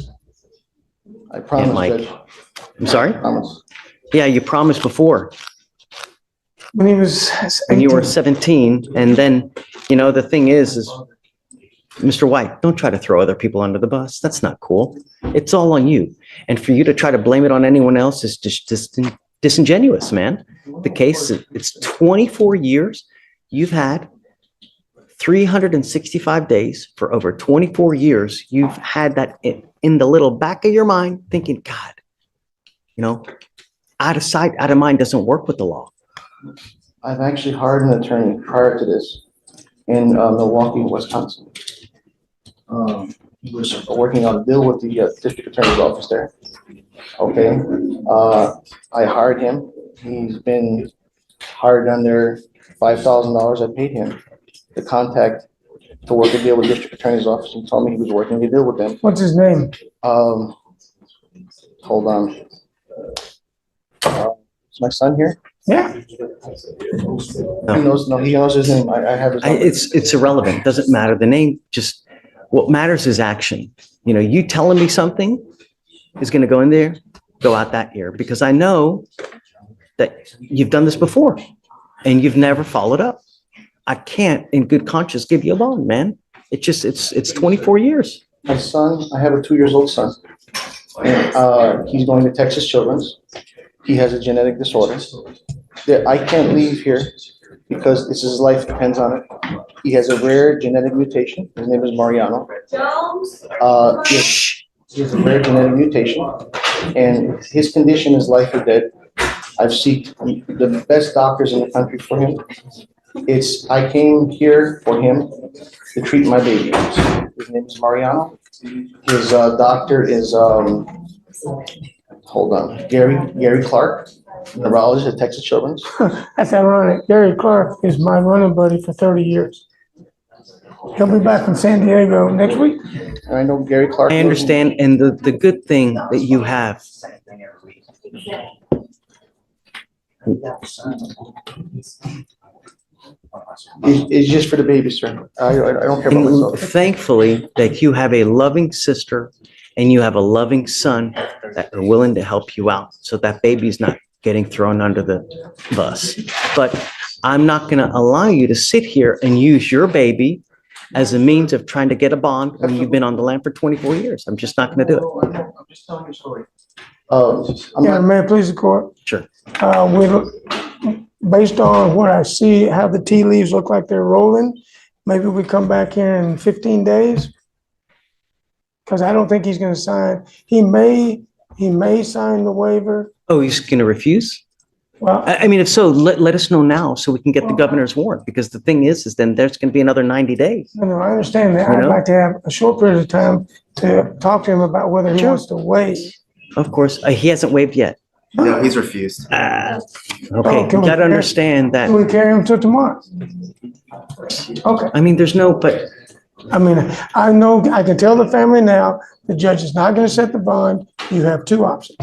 Speaker 19: I
Speaker 2: Yeah,
Speaker 19: promise,
Speaker 2: Mike.
Speaker 19: Judge.
Speaker 2: I'm sorry?
Speaker 19: Promise.
Speaker 2: Yeah, you promised before
Speaker 6: When he was
Speaker 2: when you were
Speaker 6: 18.
Speaker 2: 17. And then, the thing is Mr. White, don't try to throw other people under the bus. That's not cool. It's all on you. And for you to try to blame it on anyone else is just disingenuous, man. The case, it's 24 years. You've had 365 days for over 24 years. You've had that in the little back of your mind thinking, God, out of sight, out of mind doesn't work with the law.
Speaker 19: I've actually hired an attorney prior to this in Milwaukee, Wisconsin. He was working on a bill with the district attorney's office there. Okay, I hired him. He's been hired under $5,000. I paid him the contact to work a deal with district attorney's office and told me he was working a deal with them.
Speaker 6: What's his name?
Speaker 19: Hold on. Is my son here?
Speaker 6: Yeah.
Speaker 19: He knows his name. I have his number.
Speaker 2: It's irrelevant. Doesn't matter. The name, just what matters is action. You telling me something is going to go in there, go out that ear, because I know that you've done this before and you've never followed up. I can't in good conscience give you a bond, man. It's 24 years.
Speaker 19: My son, I have a 2-year-old son. And, he's going to Texas Children's. He has a genetic disorder. I can't leave here because his life depends on it. He has a rare genetic mutation. His name is Mariano. He has a rare genetic mutation, and his condition is life or death. I've sought the best doctors in the country for him. I came here for him to treat my baby. His name is Mariano. His doctor is Gary Clark, neurologist at Texas Children's.
Speaker 6: That's ironic. Gary Clark is my running buddy for 30 years. He'll be back from San Diego next week.
Speaker 19: I know Gary Clark.
Speaker 2: I understand. And the good thing that you have
Speaker 19: It's just for the baby, sir. I don't care about myself.
Speaker 2: thankfully that you have a loving sister and you have a loving son that are willing to help you out. So that baby's not getting thrown under the bus. But I'm not going to allow you to sit here and use your baby as a means of trying to get a bond when you've been on the land for 24 years. I'm just not going to do it.
Speaker 19: I'm just telling you a story.
Speaker 6: May I please the court?
Speaker 2: Sure.
Speaker 6: Based on what I see, how the tea leaves look like they're rolling, maybe we come back here in 15 days. Because I don't think he's going to sign. He may sign the waiver.
Speaker 2: Oh, he's going to refuse?
Speaker 6: Well,
Speaker 2: I mean, if so, let us know now so we can get the governor's warrant, because the thing is then there's going to be another 90 days.
Speaker 6: No, I understand that.
Speaker 2: You
Speaker 6: I'd
Speaker 2: know?
Speaker 6: like to have a short period of time to talk to him about whether he
Speaker 2: Sure.
Speaker 6: wants to waive.
Speaker 2: Of course, he hasn't waived yet.
Speaker 12: No, he's refused.
Speaker 2: Okay,
Speaker 6: Oh,
Speaker 2: you
Speaker 6: can we
Speaker 2: got to
Speaker 6: carry-
Speaker 2: understand that.
Speaker 6: Can we carry him till tomorrow? Okay.
Speaker 2: I mean, there's no, but
Speaker 6: I mean, I know, I can tell the family now, the judge is not going to set the bond. You have two options.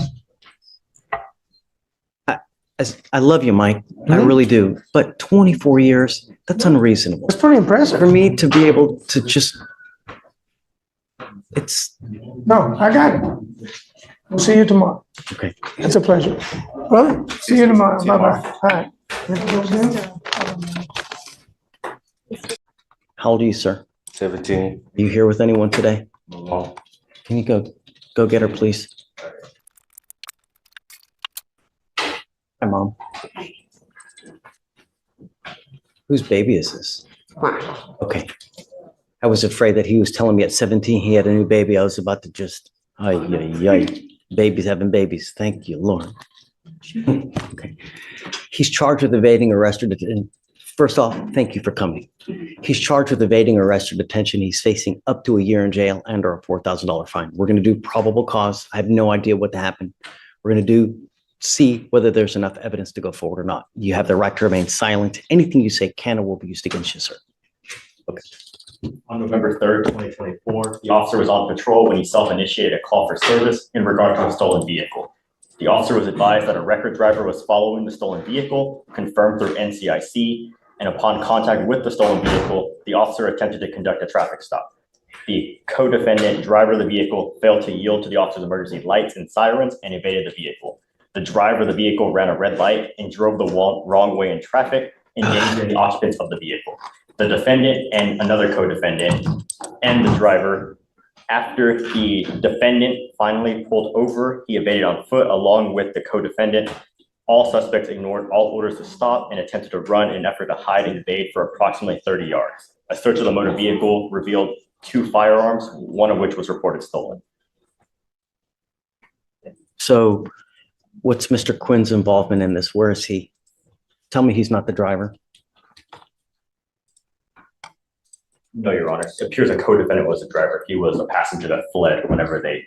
Speaker 2: I love you, Mike. I really do. But 24 years, that's unreasonable.
Speaker 6: It's pretty impressive.
Speaker 2: For me to be able to just,
Speaker 6: No, I got it. We'll see you tomorrow.
Speaker 2: Okay.
Speaker 6: It's a pleasure. Brother, see you tomorrow. Bye-bye. All right.
Speaker 2: How old are you, sir?
Speaker 11: 17.
Speaker 2: Are you here with anyone today?
Speaker 11: No.
Speaker 2: Can you go get her, please? Hi, Mom. Whose baby is this?
Speaker 20: fine.
Speaker 2: Okay. I was afraid that he was telling me at 17 he had a new baby. I was about to just, babies having babies. Thank you, Lord. Okay. He's charged with evading arrest or detention. First off, thank you for coming. He's charged with evading arrest or detention. He's facing up to a year in jail and or a $4,000 fine. We're going to do probable cause. I have no idea what happened. We're going to see whether there's enough evidence to go forward or not. You have the right to remain silent. Anything you say can or will be used against you, sir. Okay.
Speaker 4: On November 3rd, 2024, the officer was on patrol when he self-initiated a call for service in regard to a stolen vehicle. The officer was advised that a record driver was following the stolen vehicle, confirmed through NCIC, and upon contact with the stolen vehicle, the officer attempted to conduct a traffic stop. The co-defendant, driver of the vehicle, failed to yield to the officer's emergency lights and sirens and evaded the vehicle. The driver of the vehicle ran a red light and drove the wrong way in traffic, endangering the occupants of the vehicle. The defendant and another co-defendant and the driver, after the defendant finally pulled over, he evaded on foot along with the co-defendant. All suspects ignored all orders to stop and attempted to run in an effort to hide and evade for approximately 30 yards. A search of the motor vehicle revealed 2 firearms, one of which was reported stolen.
Speaker 2: So what's Mr. Quinn's involvement in this? Where is he? Tell me he's not the driver.
Speaker 4: No, Your Honor. It appears a co-defendant was the driver. He was a passenger that fled whenever they.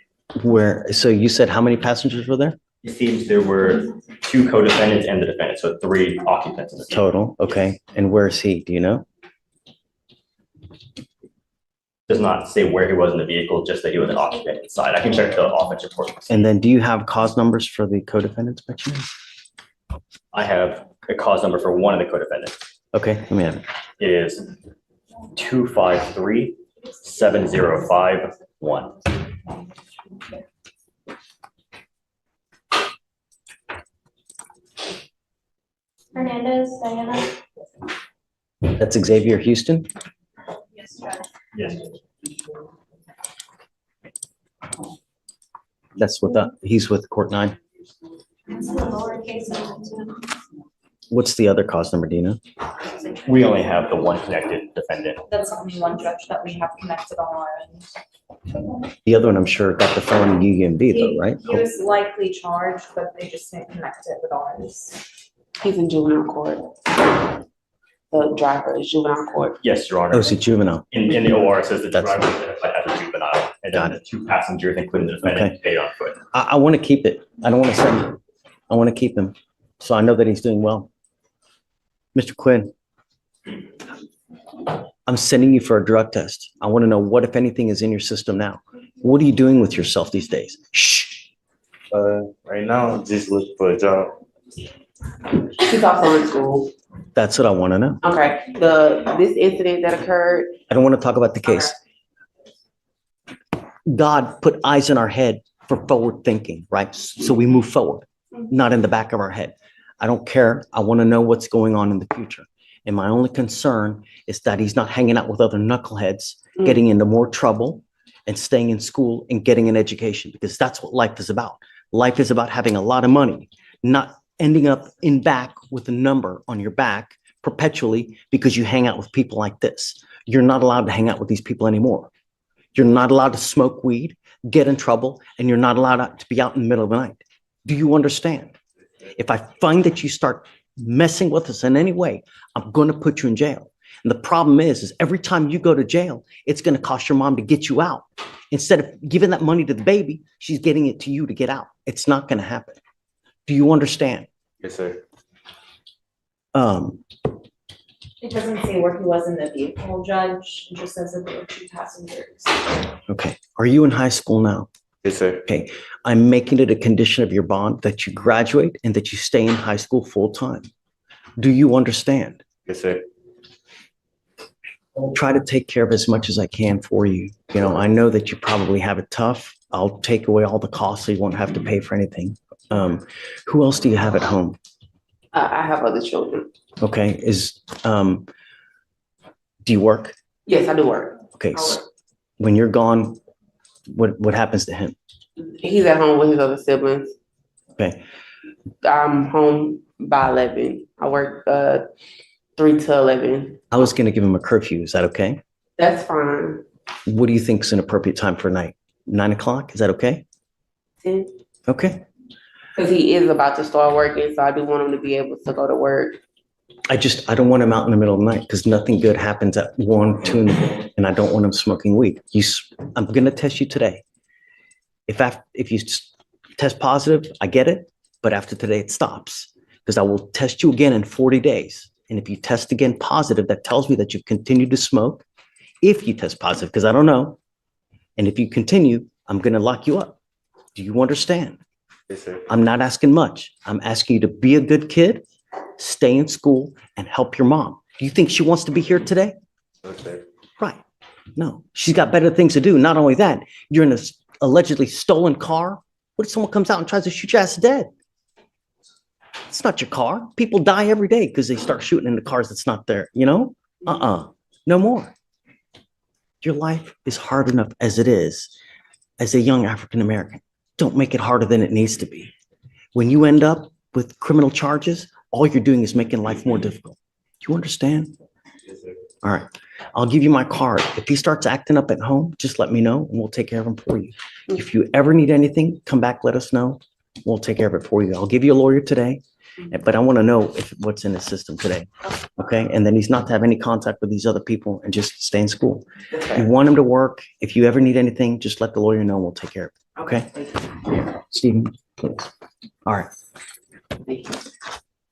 Speaker 2: So you said how many passengers were there?
Speaker 4: It seems there were 2 co-defendants and the defendant, so 3 occupants of the vehicle.
Speaker 2: Total, okay. And where is he? Do you know?
Speaker 4: Does not say where he was in the vehicle, just that he was an occupant inside. I can check the offense report.
Speaker 2: And then do you have cause numbers for the co-defendants by chance?
Speaker 4: I have a cause number for one of the co-defendants.
Speaker 2: Okay, let me have it.
Speaker 4: It is 253-7051.
Speaker 17: Hernandez, Diana.
Speaker 2: That's Xavier Houston?
Speaker 17: Yes, Judge.
Speaker 4: Yes.
Speaker 2: That's what he's with court 9.
Speaker 17: That's the lowercase n.
Speaker 2: What's the other cause number, do you know?
Speaker 4: We only have the one connected defendant.
Speaker 8: That's only one judge that we have connected on our end.
Speaker 2: The other one, I'm sure, got the felony UUMB though, right?
Speaker 8: He was likely charged, but they just didn't connect it with ours.
Speaker 20: He's in juvenile court. The driver is juvenile court.
Speaker 4: Yes, Your Honor.
Speaker 2: Oh, is he juvenile?
Speaker 4: In the OR, it says the driver was identified as a juvenile, and then the 2 passengers, including the defendant, paid on foot.
Speaker 2: I want to keep it. I don't want to send him. I want to keep him. So I know that he's doing well. Mr. Quinn, I'm sending you for a drug test. I want to know what, if anything, is in your system now. What are you doing with yourself these days? Shh.
Speaker 21: Right now, just look for a job.
Speaker 20: He's also in school.
Speaker 2: That's what I want to know.
Speaker 20: Okay, this incident that occurred.
Speaker 2: I don't want to talk about the case. God put eyes in our head for forward thinking, right? So we move forward, not in the back of our head. I don't care. I want to know what's going on in the future. And my only concern is that he's not hanging out with other knuckleheads, getting into more trouble and staying in school and getting an education, because that's what life is about. Life is about having a lot of money, not ending up in back with a number on your back perpetually because you hang out with people like this. You're not allowed to hang out with these people anymore. You're not allowed to smoke weed, get in trouble, and you're not allowed to be out in the middle of the night. Do you understand? If I find that you start messing with us in any way, I'm going to put you in jail. And the problem is every time you go to jail, it's going to cost your mom to get you out. Instead of giving that money to the baby, she's getting it to you to get out. It's not going to happen. Do you understand?
Speaker 21: Yes, sir.
Speaker 8: It doesn't say where he was in the vehicle, Judge. It just says that there were 2 passengers.
Speaker 2: Okay. Are you in high school now?
Speaker 21: Yes, sir.
Speaker 2: Okay. I'm making it a condition of your bond that you graduate and that you stay in high school full time. Do you understand?
Speaker 21: Yes, sir.
Speaker 2: I'll try to take care of as much as I can for you. You know, I know that you probably have it tough. I'll take away all the costs so you won't have to pay for anything. Who else do you have at home?
Speaker 20: I have other children.
Speaker 2: Okay. Do you work?
Speaker 20: Yes, I do work.
Speaker 2: Okay. So when you're gone, what happens to him?
Speaker 20: He's at home with his other siblings.
Speaker 2: Okay.
Speaker 20: I'm home by 11. I work 3 3 to 11.
Speaker 2: I was gonna give him a curfew. Is that okay?
Speaker 20: That's fine.
Speaker 2: What do you think is an appropriate time for a night? 9 o'clock? Is that okay?
Speaker 20: 10.
Speaker 2: Okay.
Speaker 20: Because he is about to start working, so I do want him to be able to go to work.
Speaker 2: I don't want him out in the middle of the night because nothing good happens at 1, 2, and I don't want him smoking weed. I'm gonna test you today. If you test positive, I get it, but after today it stops because I will test you again in 40 days. And if you test again positive, that tells me that you've continued to smoke. If you test positive, because I don't know, and if you continue, I'm gonna lock you up. Do you understand?
Speaker 21: Yes, sir.
Speaker 2: I'm not asking much. I'm asking you to be a good kid, stay in school, and help your mom. Do you think she wants to be here today?
Speaker 21: Okay.
Speaker 2: Right. No, she's got better things to do. Not only that, you're in a allegedly stolen car. What if someone comes out and tries to shoot your ass dead? It's not your car. People die every day because they start shooting in the cars that's not there, you know? No more. Your life is hard enough as it is as a young African American. Don't make it harder than it needs to be. When you end up with criminal charges, all you're doing is making life more difficult. Do you understand? All right. I'll give you my card. If he starts acting up at home, just let me know and we'll take care of him for you. If you ever need anything, come back, let us know. We'll take care of it for you. I'll give you a lawyer today, but I want to know what's in the system today. Okay. And then he's not to have any contact with these other people and just stay in school. You want him to work. If you ever need anything, just let the lawyer know. We'll take care of it. Okay. Stephen, please. All right.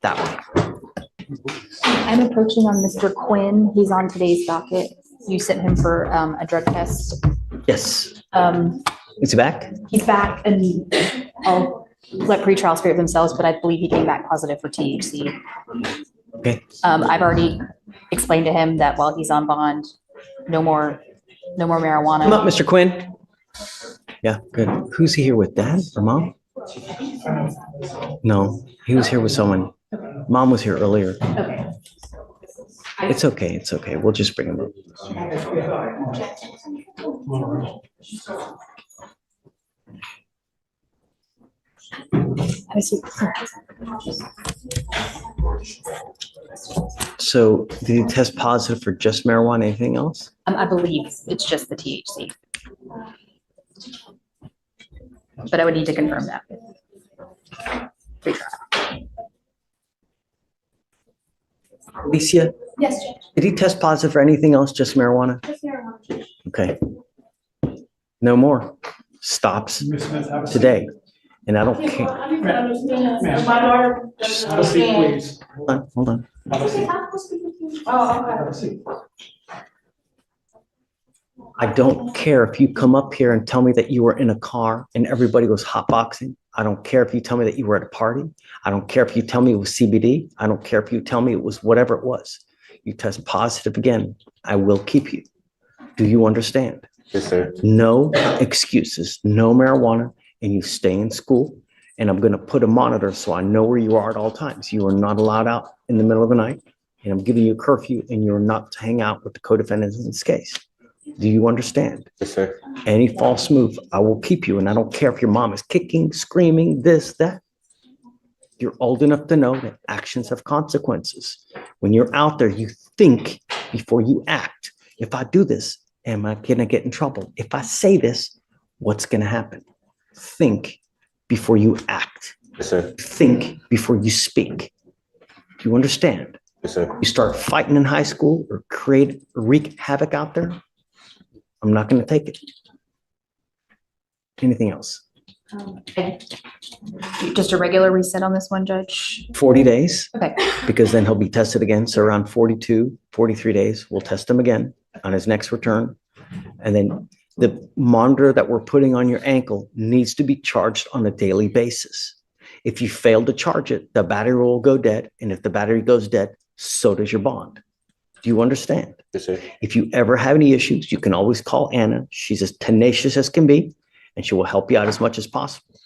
Speaker 2: That way.
Speaker 1: I'm approaching on Mr. Quinn. He's on today's docket. You sent him for a drug test.
Speaker 2: Yes. Is he back?
Speaker 1: He's back, and I'll let pretrial speak for themselves, but I believe he came back positive for THC.
Speaker 2: Okay.
Speaker 1: I've already explained to him that while he's on bond, no more marijuana.
Speaker 2: Come up, Mr. Quinn. Yeah, good. Who's he here with, Dad or Mom? No, he was here with someone. Mom was here earlier.
Speaker 1: Okay.
Speaker 2: It's okay. It's okay. We'll just bring him up. So did you test positive for just marijuana? Anything else?
Speaker 1: I believe it's just the THC. But I would need to confirm that.
Speaker 2: Alicia?
Speaker 1: Yes, Judge.
Speaker 2: Did he test positive for anything else, just marijuana?
Speaker 1: Just marijuana.
Speaker 2: Okay. No more. Stops today. And I don't care.
Speaker 6: My daughter. Have a seat, please.
Speaker 2: Hold on.
Speaker 6: Oh, okay.
Speaker 2: I don't care if you come up here and tell me that you were in a car and everybody was hotboxing. I don't care if you tell me that you were at a party. I don't care if you tell me it was CBD. I don't care if you tell me it was whatever it was. You test positive again, I will keep you. Do you understand?
Speaker 21: Yes, sir.
Speaker 2: No excuses, no marijuana, and you stay in school. And I'm going to put a monitor so I know where you are at all times. You are not allowed out in the middle of the night. And I'm giving you a curfew, and you're not to hang out with the co-defendants in this case. Do you understand?
Speaker 21: Yes, sir.
Speaker 2: Any false move, I will keep you. And I don't care if your mom is kicking, screaming, this, that. You're old enough to know that actions have consequences. When you're out there, you think before you act. If I do this, am I going to get in trouble? If I say this, what's going to happen? Think before you act.
Speaker 21: Yes, sir.
Speaker 2: Think before you speak. Do you understand?
Speaker 21: Yes, sir.
Speaker 2: You start fighting in high school or wreak havoc out there, I'm not going to take it. Anything else?
Speaker 1: Just a regular reset on this one, Judge?
Speaker 2: 40 days.
Speaker 1: Okay.
Speaker 2: Because then he'll be tested again. So around 42, 43 days, we'll test him again on his next return. And then the monitor that we're putting on your ankle needs to be charged on a daily basis. If you fail to charge it, the battery will go dead. And if the battery goes dead, so does your bond. Do you understand?
Speaker 21: Yes, sir.
Speaker 2: If you ever have any issues, you can always call Anna. She's as tenacious as can be, and she will help you out as much as possible.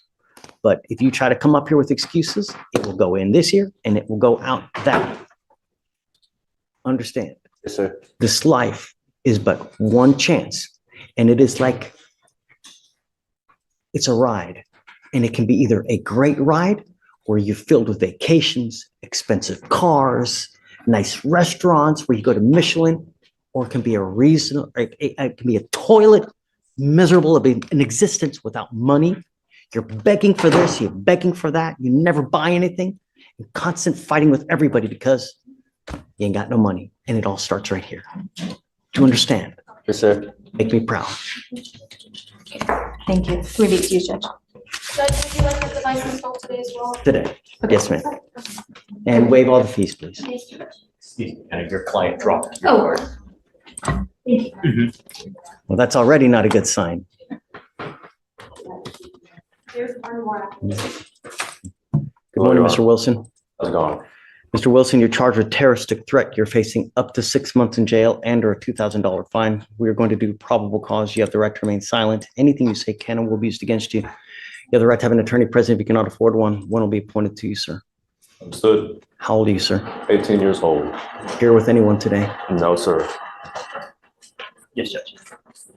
Speaker 2: But if you try to come up here with excuses, it will go in this year and it will go out that year. Understand?
Speaker 21: Yes, sir.
Speaker 2: This life is but one chance, and it is like it's a ride, and it can be either a great ride or you're filled with vacations, expensive cars, nice restaurants where you go to Michelin, or it can be a reason, it can be a toilet, miserable, an existence without money. You're begging for this, you're begging for that, you never buy anything, and constant fighting with everybody because you ain't got no money. And it all starts right here. Do you understand?
Speaker 21: Yes, sir.
Speaker 2: Make me proud.
Speaker 1: Thank you. Can we be excused, Judge?
Speaker 8: Judge, would you like the device installed today as well?
Speaker 2: Today. Yes, ma'am. And waive all the fees, please.
Speaker 4: Excuse me, and your client dropped.
Speaker 1: Oh. Thank you.
Speaker 2: Well, that's already not a good sign.
Speaker 8: Here's one more.
Speaker 2: Good morning, Mr. Wilson.
Speaker 21: How's it going?
Speaker 2: Mr. Wilson, you're charged with terroristic threat. You're facing up to 6 months in jail and or a $2,000 fine. We are going to do probable cause. You have the right to remain silent. Anything you say can and will be used against you. You have the right to have an attorney present if you cannot afford one. One will be appointed to you, sir.
Speaker 21: Understood.
Speaker 2: How old are you, sir?
Speaker 21: 18 years old.
Speaker 2: Here with anyone today?
Speaker 21: No, sir.
Speaker 4: Yes, Judge.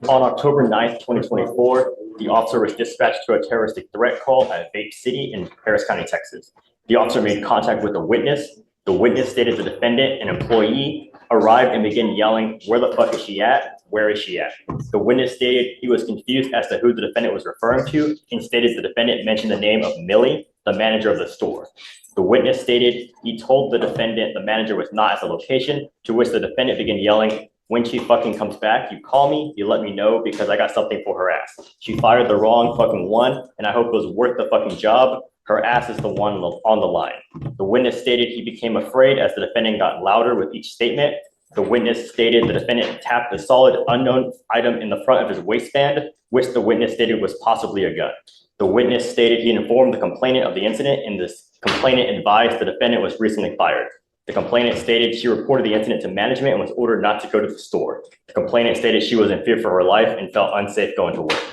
Speaker 4: On October 9th, 2024, the officer was dispatched to a terroristic threat call at Vape City in Harris County, Texas. The officer made contact with a witness. The witness stated the defendant, an employee, arrived and began yelling, "Where the fuck is she at? Where is she at?" The witness stated he was confused as to who the defendant was referring to and stated the defendant mentioned the name of Millie, the manager of the store. The witness stated he told the defendant the manager was not at the location, to which the defendant began yelling, "When she fucking comes back, you call me, you let me know because I got something for her ass. She fired the wrong fucking one, and I hope it was worth the fucking job. Her ass is the one on the line." The witness stated he became afraid as the defendant got louder with each statement. The witness stated the defendant tapped a solid unknown item in the front of his waistband, which the witness stated was possibly a gun. The witness stated he informed the complainant of the incident, and this complainant advised the defendant was recently fired. The complainant stated she reported the incident to management and was ordered not to go to the store. The complainant stated she was in fear for her life and felt unsafe going to work.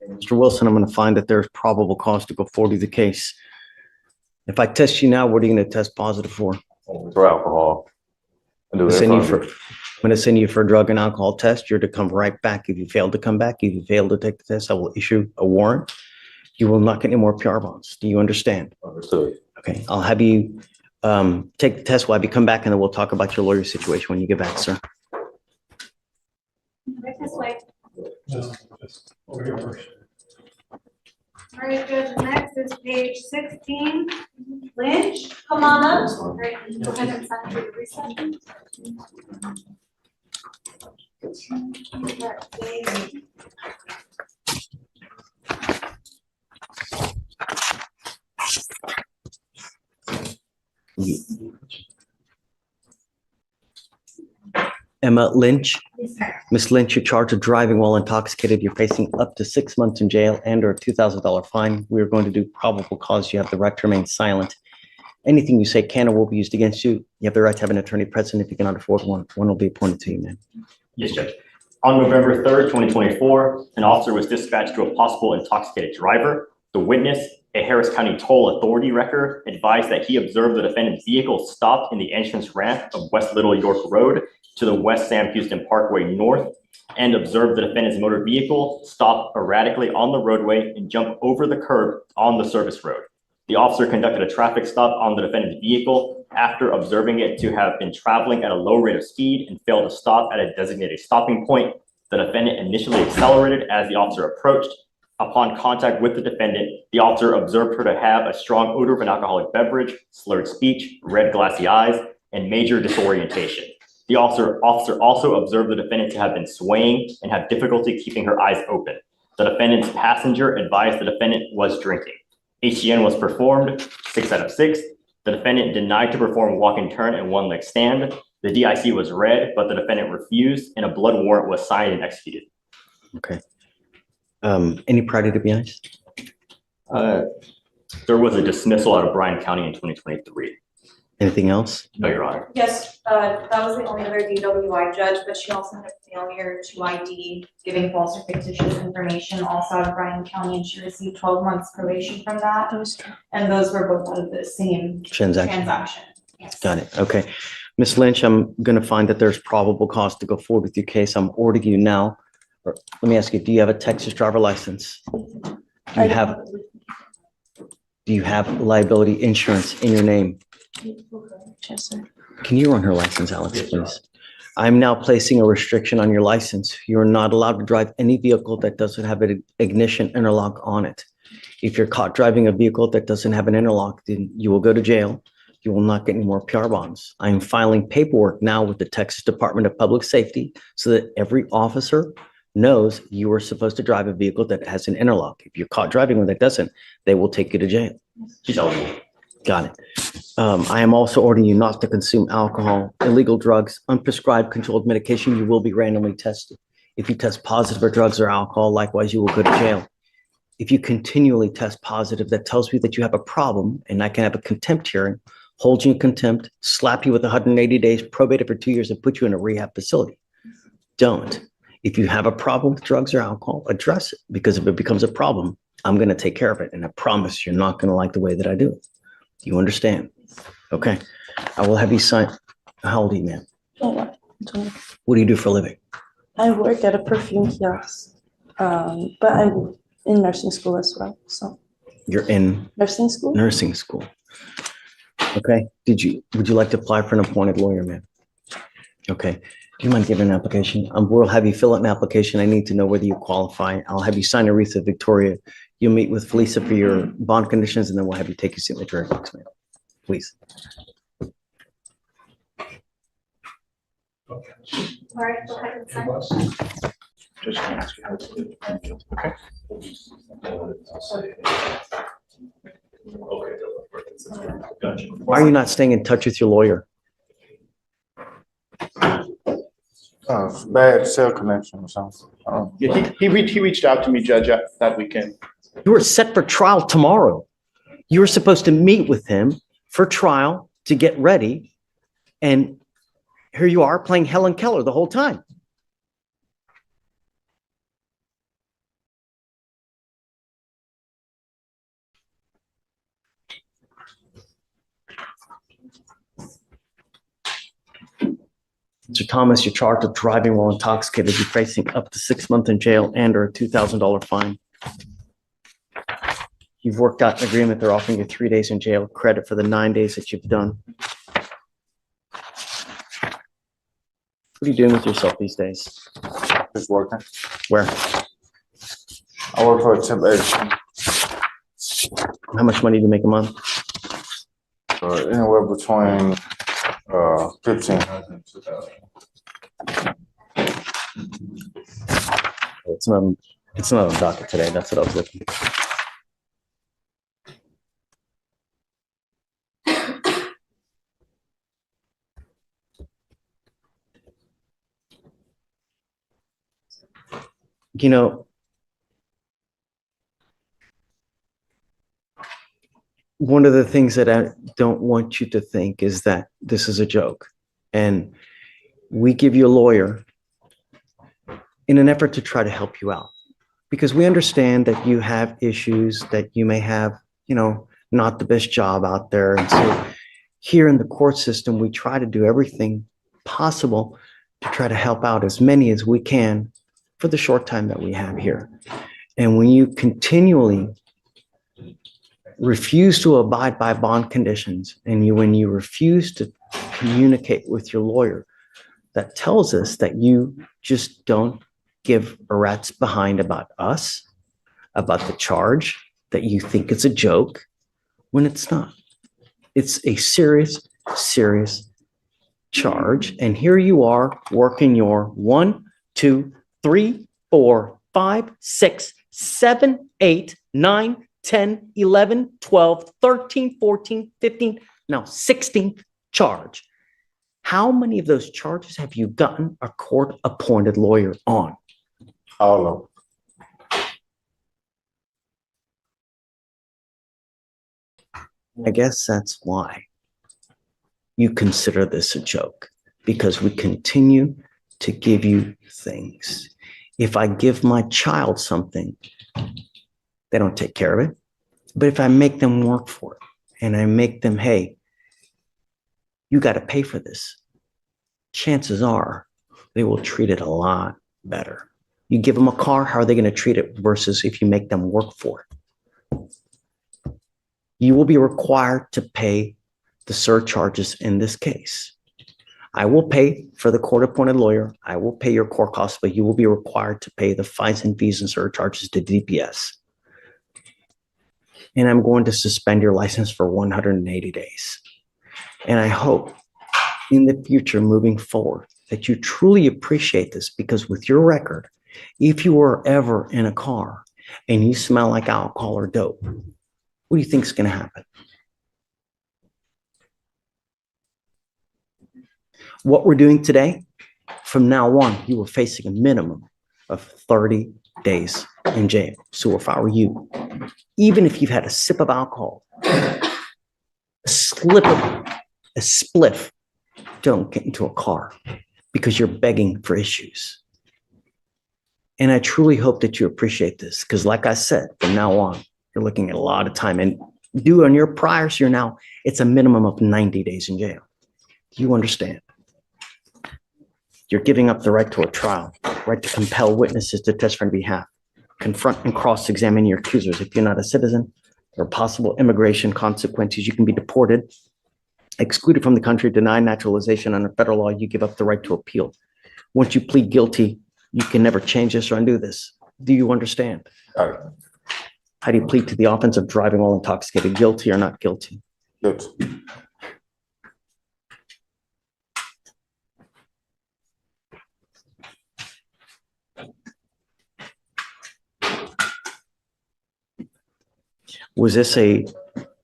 Speaker 2: Mr. Wilson, I'm going to find that there's probable cause to go forward with the case. If I test you now, what are you going to test positive for?
Speaker 21: For alcohol.
Speaker 2: I'm going to send you for a drug and alcohol test. You're to come right back. If you fail to come back, if you fail to take the test, I will issue a warrant. You will not get any more PR bonds. Do you understand?
Speaker 21: Understood.
Speaker 2: Okay, I'll have you take the test while you come back, and then we'll talk about your lawyer situation when you get back, sir.
Speaker 8: Right this way.
Speaker 6: Over here first.
Speaker 8: All right, Judge, next is page 16. Lynch, come on up. All right, go ahead and sign for the reset.
Speaker 2: Emma Lynch.
Speaker 8: Yes, sir.
Speaker 2: Miss Lynch, you're charged with driving while intoxicated. You're facing up to 6 months in jail and or a $2,000 fine. We are going to do probable cause. You have the right to remain silent. Anything you say can or will be used against you. You have the right to have an attorney present if you cannot afford one. One will be appointed to you, man.
Speaker 4: Yes, Judge. On November 3rd, 2024, an officer was dispatched to a possible intoxicated driver. The witness, a Harris County toll authority record, advised that he observed the defendant's vehicle stopped in the entrance ramp of West Little York Road to the West Sam Houston Parkway North, and observed the defendant's motor vehicle stop erratically on the roadway and jump over the curb on the service road. The officer conducted a traffic stop on the defendant's vehicle after observing it to have been traveling at a low rate of speed and failed to stop at a designated stopping point. The defendant initially accelerated as the officer approached. Upon contact with the defendant, the officer observed her to have a strong odor of an alcoholic beverage, slurred speech, red glassy eyes, and major disorientation. The officer also observed the defendant to have been swaying and have difficulty keeping her eyes open. The defendant's passenger advised the defendant was drinking. HGN was performed, 6 out of 6. The defendant denied to perform walk and turn and one leg stand. The DIC was read, but the defendant refused, and a blood warrant was signed and executed.
Speaker 2: Okay. Any prior to be honest?
Speaker 4: There was a dismissal out of Bryan County in 2023.
Speaker 2: Anything else?
Speaker 4: No, Your Honor.
Speaker 8: Yes, that was the only other DWI judge, but she also had a failure to ID, giving false or fictitious information, also out of Bryan County, and she received 12 months probation from that. And those were both out of the same transaction. Yes.
Speaker 2: Got it. Okay. Ms. Lynch, I'm going to find that there's probable cause to go forward with your case. I'm ordering you now. Let me ask you, do you have a Texas driver license? Do you have liability insurance in your name?
Speaker 20: Yes, sir.
Speaker 2: Can you run her license, Alex, please? I'm now placing a restriction on your license. You're not allowed to drive any vehicle that doesn't have an ignition interlock on it. If you're caught driving a vehicle that doesn't have an interlock, then you will go to jail. You will not get any more PR bonds. I am filing paperwork now with the Texas Department of Public Safety so that every officer knows you are supposed to drive a vehicle that has an interlock. If you're caught driving one that doesn't, they will take you to jail.
Speaker 4: She's eligible.
Speaker 2: Got it. I am also ordering you not to consume alcohol, illegal drugs, unprescribed controlled medication. You will be randomly tested. If you test positive for drugs or alcohol, likewise, you will go to jail. If you continually test positive, that tells me that you have a problem, and I can have a contempt hearing, hold you in contempt, slap you with 180 days, probate it for 2 years, and put you in a rehab facility. Don't. If you have a problem with drugs or alcohol, address it, because if it becomes a problem, I'm going to take care of it. And I promise you're not going to like the way that I do it. You understand? Okay. I will have you sign. How old are you, ma'am? What do you do for a living?
Speaker 20: I work at a perfume kiosk, but I'm in nursing school as well, so.
Speaker 2: You're in
Speaker 20: Nursing school?
Speaker 2: nursing school. Okay. Would you like to apply for an appointed lawyer, ma'am? Okay. Do you mind giving an application? We'll have you fill out an application. I need to know whether you qualify. I'll have you sign Aretha Victoria. You'll meet with Fleischer for your bond conditions, and then we'll have you take your signature box, ma'am. Please.
Speaker 8: All right, go ahead and sign.
Speaker 10: Just gonna ask you how to do it. Okay. Gotcha.
Speaker 2: Why are you not staying in touch with your lawyer?
Speaker 11: Bad cell connection or something.
Speaker 14: Yeah, he reached out to me, Judge, that weekend.
Speaker 2: You were set for trial tomorrow. You were supposed to meet with him for trial to get ready. And here you are playing Helen Keller the whole time. Mr. Thomas, you're charged with driving while intoxicated. You're facing up to 6 months in jail and or a $2,000 fine. You've worked out an agreement. They're offering you 3 days in jail credit for the 9 days that you've done. What are you doing with yourself these days?
Speaker 11: Just working.
Speaker 2: Where?
Speaker 11: I work for a temp agency.
Speaker 2: How much money do you make a month?
Speaker 11: Anywhere between 1,500 and 2,000.
Speaker 2: It's not on docket today. That's what I was looking for. You know, one of the things that I don't want you to think is that this is a joke. And we give you a lawyer in an effort to try to help you out. Because we understand that you have issues, that you may have, you know, not the best job out there. And so here in the court system, we try to do everything possible to try to help out as many as we can for the short time that we have here. And when you continually refuse to abide by bond conditions, and when you refuse to communicate with your lawyer, that tells us that you just don't give a rat's behind about us, about the charge, that you think it's a joke when it's not. It's a serious, serious charge. And here you are working your 1, 2, 3, 4, 5, 6, 7, 8, 9, 10, 11, 12, 13, 14, 15, now 16th charge. How many of those charges have you gotten a court-appointed lawyer on?
Speaker 11: All of them.
Speaker 2: I guess that's why you consider this a joke, because we continue to give you things. If I give my child something, they don't take care of it. But if I make them work for it and I make them, hey, you got to pay for this, chances are they will treat it a lot better. You give them a car, how are they going to treat it versus if you make them work for it? You will be required to pay the surcharges in this case. I will pay for the court-appointed lawyer. I will pay your court costs, but you will be required to pay the fines and fees and surcharges to DPS. And I'm going to suspend your license for 180 days. And I hope in the future, moving forward, that you truly appreciate this, because with your record, if you were ever in a car and you smell like alcohol or dope, what do you think is going to happen? What we're doing today, from now on, you are facing a minimum of 30 days in jail. So if I were you, even if you've had a sip of alcohol, a spliff, don't get into a car because you're begging for issues. And I truly hope that you appreciate this, because like I said, from now on, you're looking at a lot of time. And due on your priors, it's a minimum of 90 days in jail. Do you understand? You're giving up the right to a trial, right to compel witnesses to testify on behalf, confront and cross-examine your accusers. If you're not a citizen, there are possible immigration consequences. You can be deported, excluded from the country, denied naturalization. Under federal law, you give up the right to appeal. Once you plead guilty, you can never change this or undo this. Do you understand? How do you plead to the offense of driving while intoxicated? Guilty or not guilty?
Speaker 11: Guilty.
Speaker 2: Was this a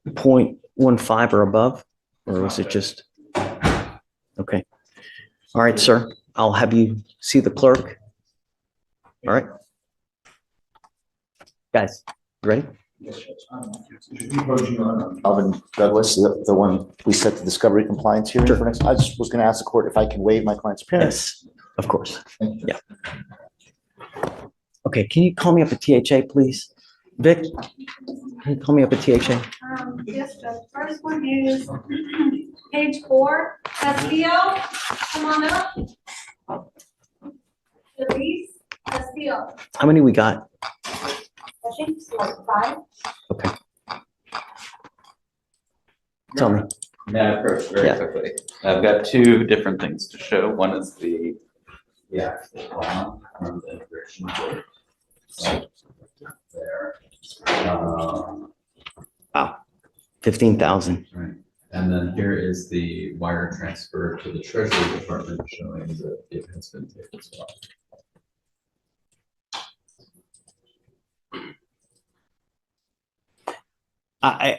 Speaker 2: 0.15 or above, or was it just? Okay. All right, sir. I'll have you see the clerk. All right. Guys, you ready?
Speaker 9: Alvin Douglas, the one we set the discovery compliance hearing for next. I just was going to ask the court if I can waive my client's appearance.
Speaker 2: Yes, of course. Yeah. Okay, can you call me up at THA, please? Vic, can you call me up at THA?
Speaker 22: Yes, the first one is page 4, Castillo, come on up. Luis Castillo,
Speaker 2: How many we got?
Speaker 22: I think it's like 5.
Speaker 2: Okay. Tell me.
Speaker 10: May I approach very
Speaker 2: Yeah.
Speaker 10: quickly? I've got two different things to show. One is the actual bond from the immigration court. So, there.
Speaker 2: Wow, 15,000.
Speaker 10: Right. And then here is the wire transfer to the Treasury Department showing that it has been paid as well.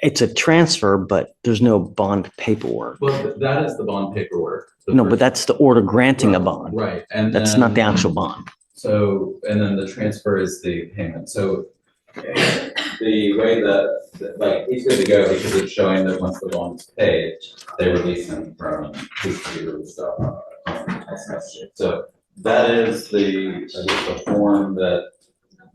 Speaker 2: It's a transfer, but there's no bond paperwork.
Speaker 10: Well, that is the bond paperwork.
Speaker 2: No, but that's the order granting a bond.
Speaker 10: Right, and
Speaker 2: That's not the actual bond.
Speaker 10: So, and then the transfer is the payment. So the way that, like, he's good to go because it's showing that once the bond is paid, they release him from his stuff. So that is the form that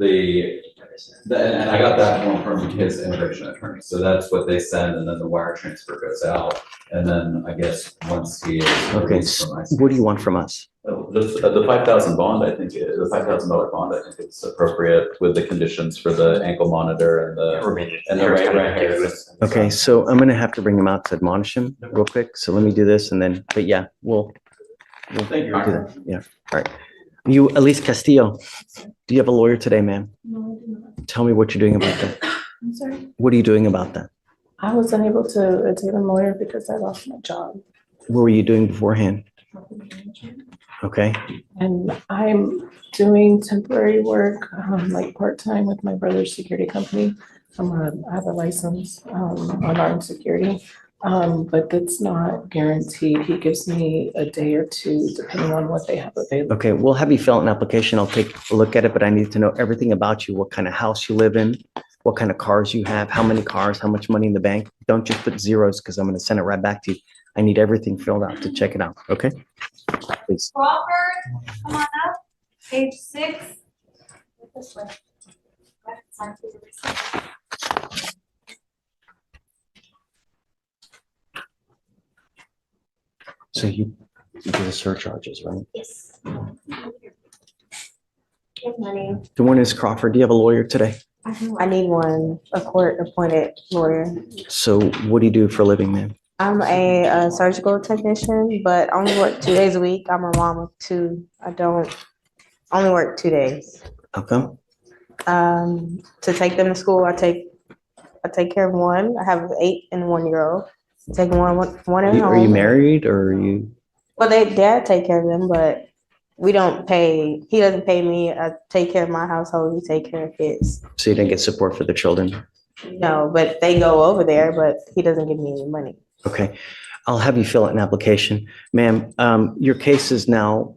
Speaker 10: and I got that one from his immigration attorney. So that's what they send, and then the wire transfer goes out. And then I guess once he is
Speaker 2: Okay,
Speaker 10: released from ICE.
Speaker 2: what do you want from us?
Speaker 10: The 5,000 bond, I think, the $5,000 bond, I think is appropriate with the conditions for the ankle monitor and the right hairs.
Speaker 2: Okay, so I'm gonna have to bring him out to admonish him real quick. So let me do this and then, but yeah, we'll do that. Yeah, all right. You, Elise Castillo, do you have a lawyer today, ma'am?
Speaker 20: No, I do not.
Speaker 2: Tell me what you're doing about that.
Speaker 20: I'm sorry.
Speaker 2: What are you doing about that?
Speaker 20: I was unable to attain a lawyer because I lost my job.
Speaker 2: What were you doing beforehand? Okay,
Speaker 20: And I'm doing temporary work, like part-time with my brother's security company. I have a license on armed security, but that's not guaranteed. He gives me a day or two depending on what they have available.
Speaker 2: okay, we'll have you fill out an application. I'll take a look at it, but I need to know everything about you, what kind of house you live in, what kind of cars you have, how many cars, how much money in the bank. Don't just put zeros because I'm going to send it right back to you. I need everything filled out to check it out, okay? Please.
Speaker 22: Crawford, come on up, page 6. This way. Sorry.
Speaker 2: So you do the surcharges, right?
Speaker 17: Yes. Good money.
Speaker 2: The one is Crawford. Do you have a lawyer today?
Speaker 17: I need one, a court-appointed lawyer.
Speaker 2: So what do you do for a living, man?
Speaker 3: I'm a surgical technician, but I only work 2 days a week. I'm a mom of two. I don't only work 2 days.
Speaker 2: How come?
Speaker 3: To take them to school, I take care of one. I have an 8 and 1 year old. Take one at home.
Speaker 2: Are you married or are you?
Speaker 3: Well, dad take care of them, but we don't pay. He doesn't pay me. I take care of my household. We take care of his.
Speaker 2: So you didn't get support for the children?
Speaker 3: No, but they go over there, but he doesn't give me any money.
Speaker 2: Okay, I'll have you fill out an application. Ma'am, your case is now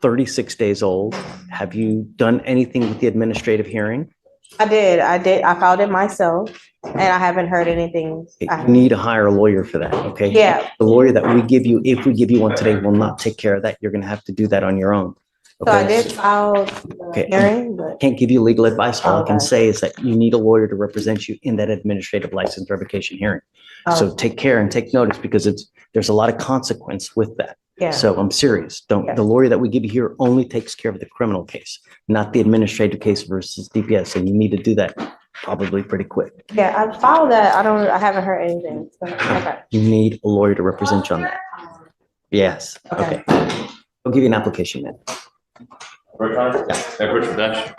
Speaker 2: 36 days old. Have you done anything with the administrative hearing?
Speaker 3: I did. I filed it myself, and I haven't heard anything.
Speaker 2: You need to hire a lawyer for that, okay?
Speaker 3: Yeah.
Speaker 2: The lawyer that we give you, if we give you one today, will not take care of that. You're gonna have to do that on your own.
Speaker 3: So I
Speaker 2: Okay?
Speaker 3: did file the
Speaker 2: Okay.
Speaker 3: hearing, but
Speaker 2: Can't give you legal advice. All I can
Speaker 3: Okay.
Speaker 2: say is that you need a lawyer to represent you in that administrative license revocation hearing. So
Speaker 3: Oh.
Speaker 2: take care and take notice because there's a lot of consequence with that.
Speaker 3: Yeah.
Speaker 2: So I'm serious. The lawyer that we give you here only takes care of the criminal case, not the administrative case versus DPS. And you need to do that probably pretty quick.
Speaker 3: yeah, I filed that. I haven't heard anything. So, okay.
Speaker 2: You need a lawyer to represent you on that. Yes. Okay. I'll give you an application then.
Speaker 15: Return, effort, dash.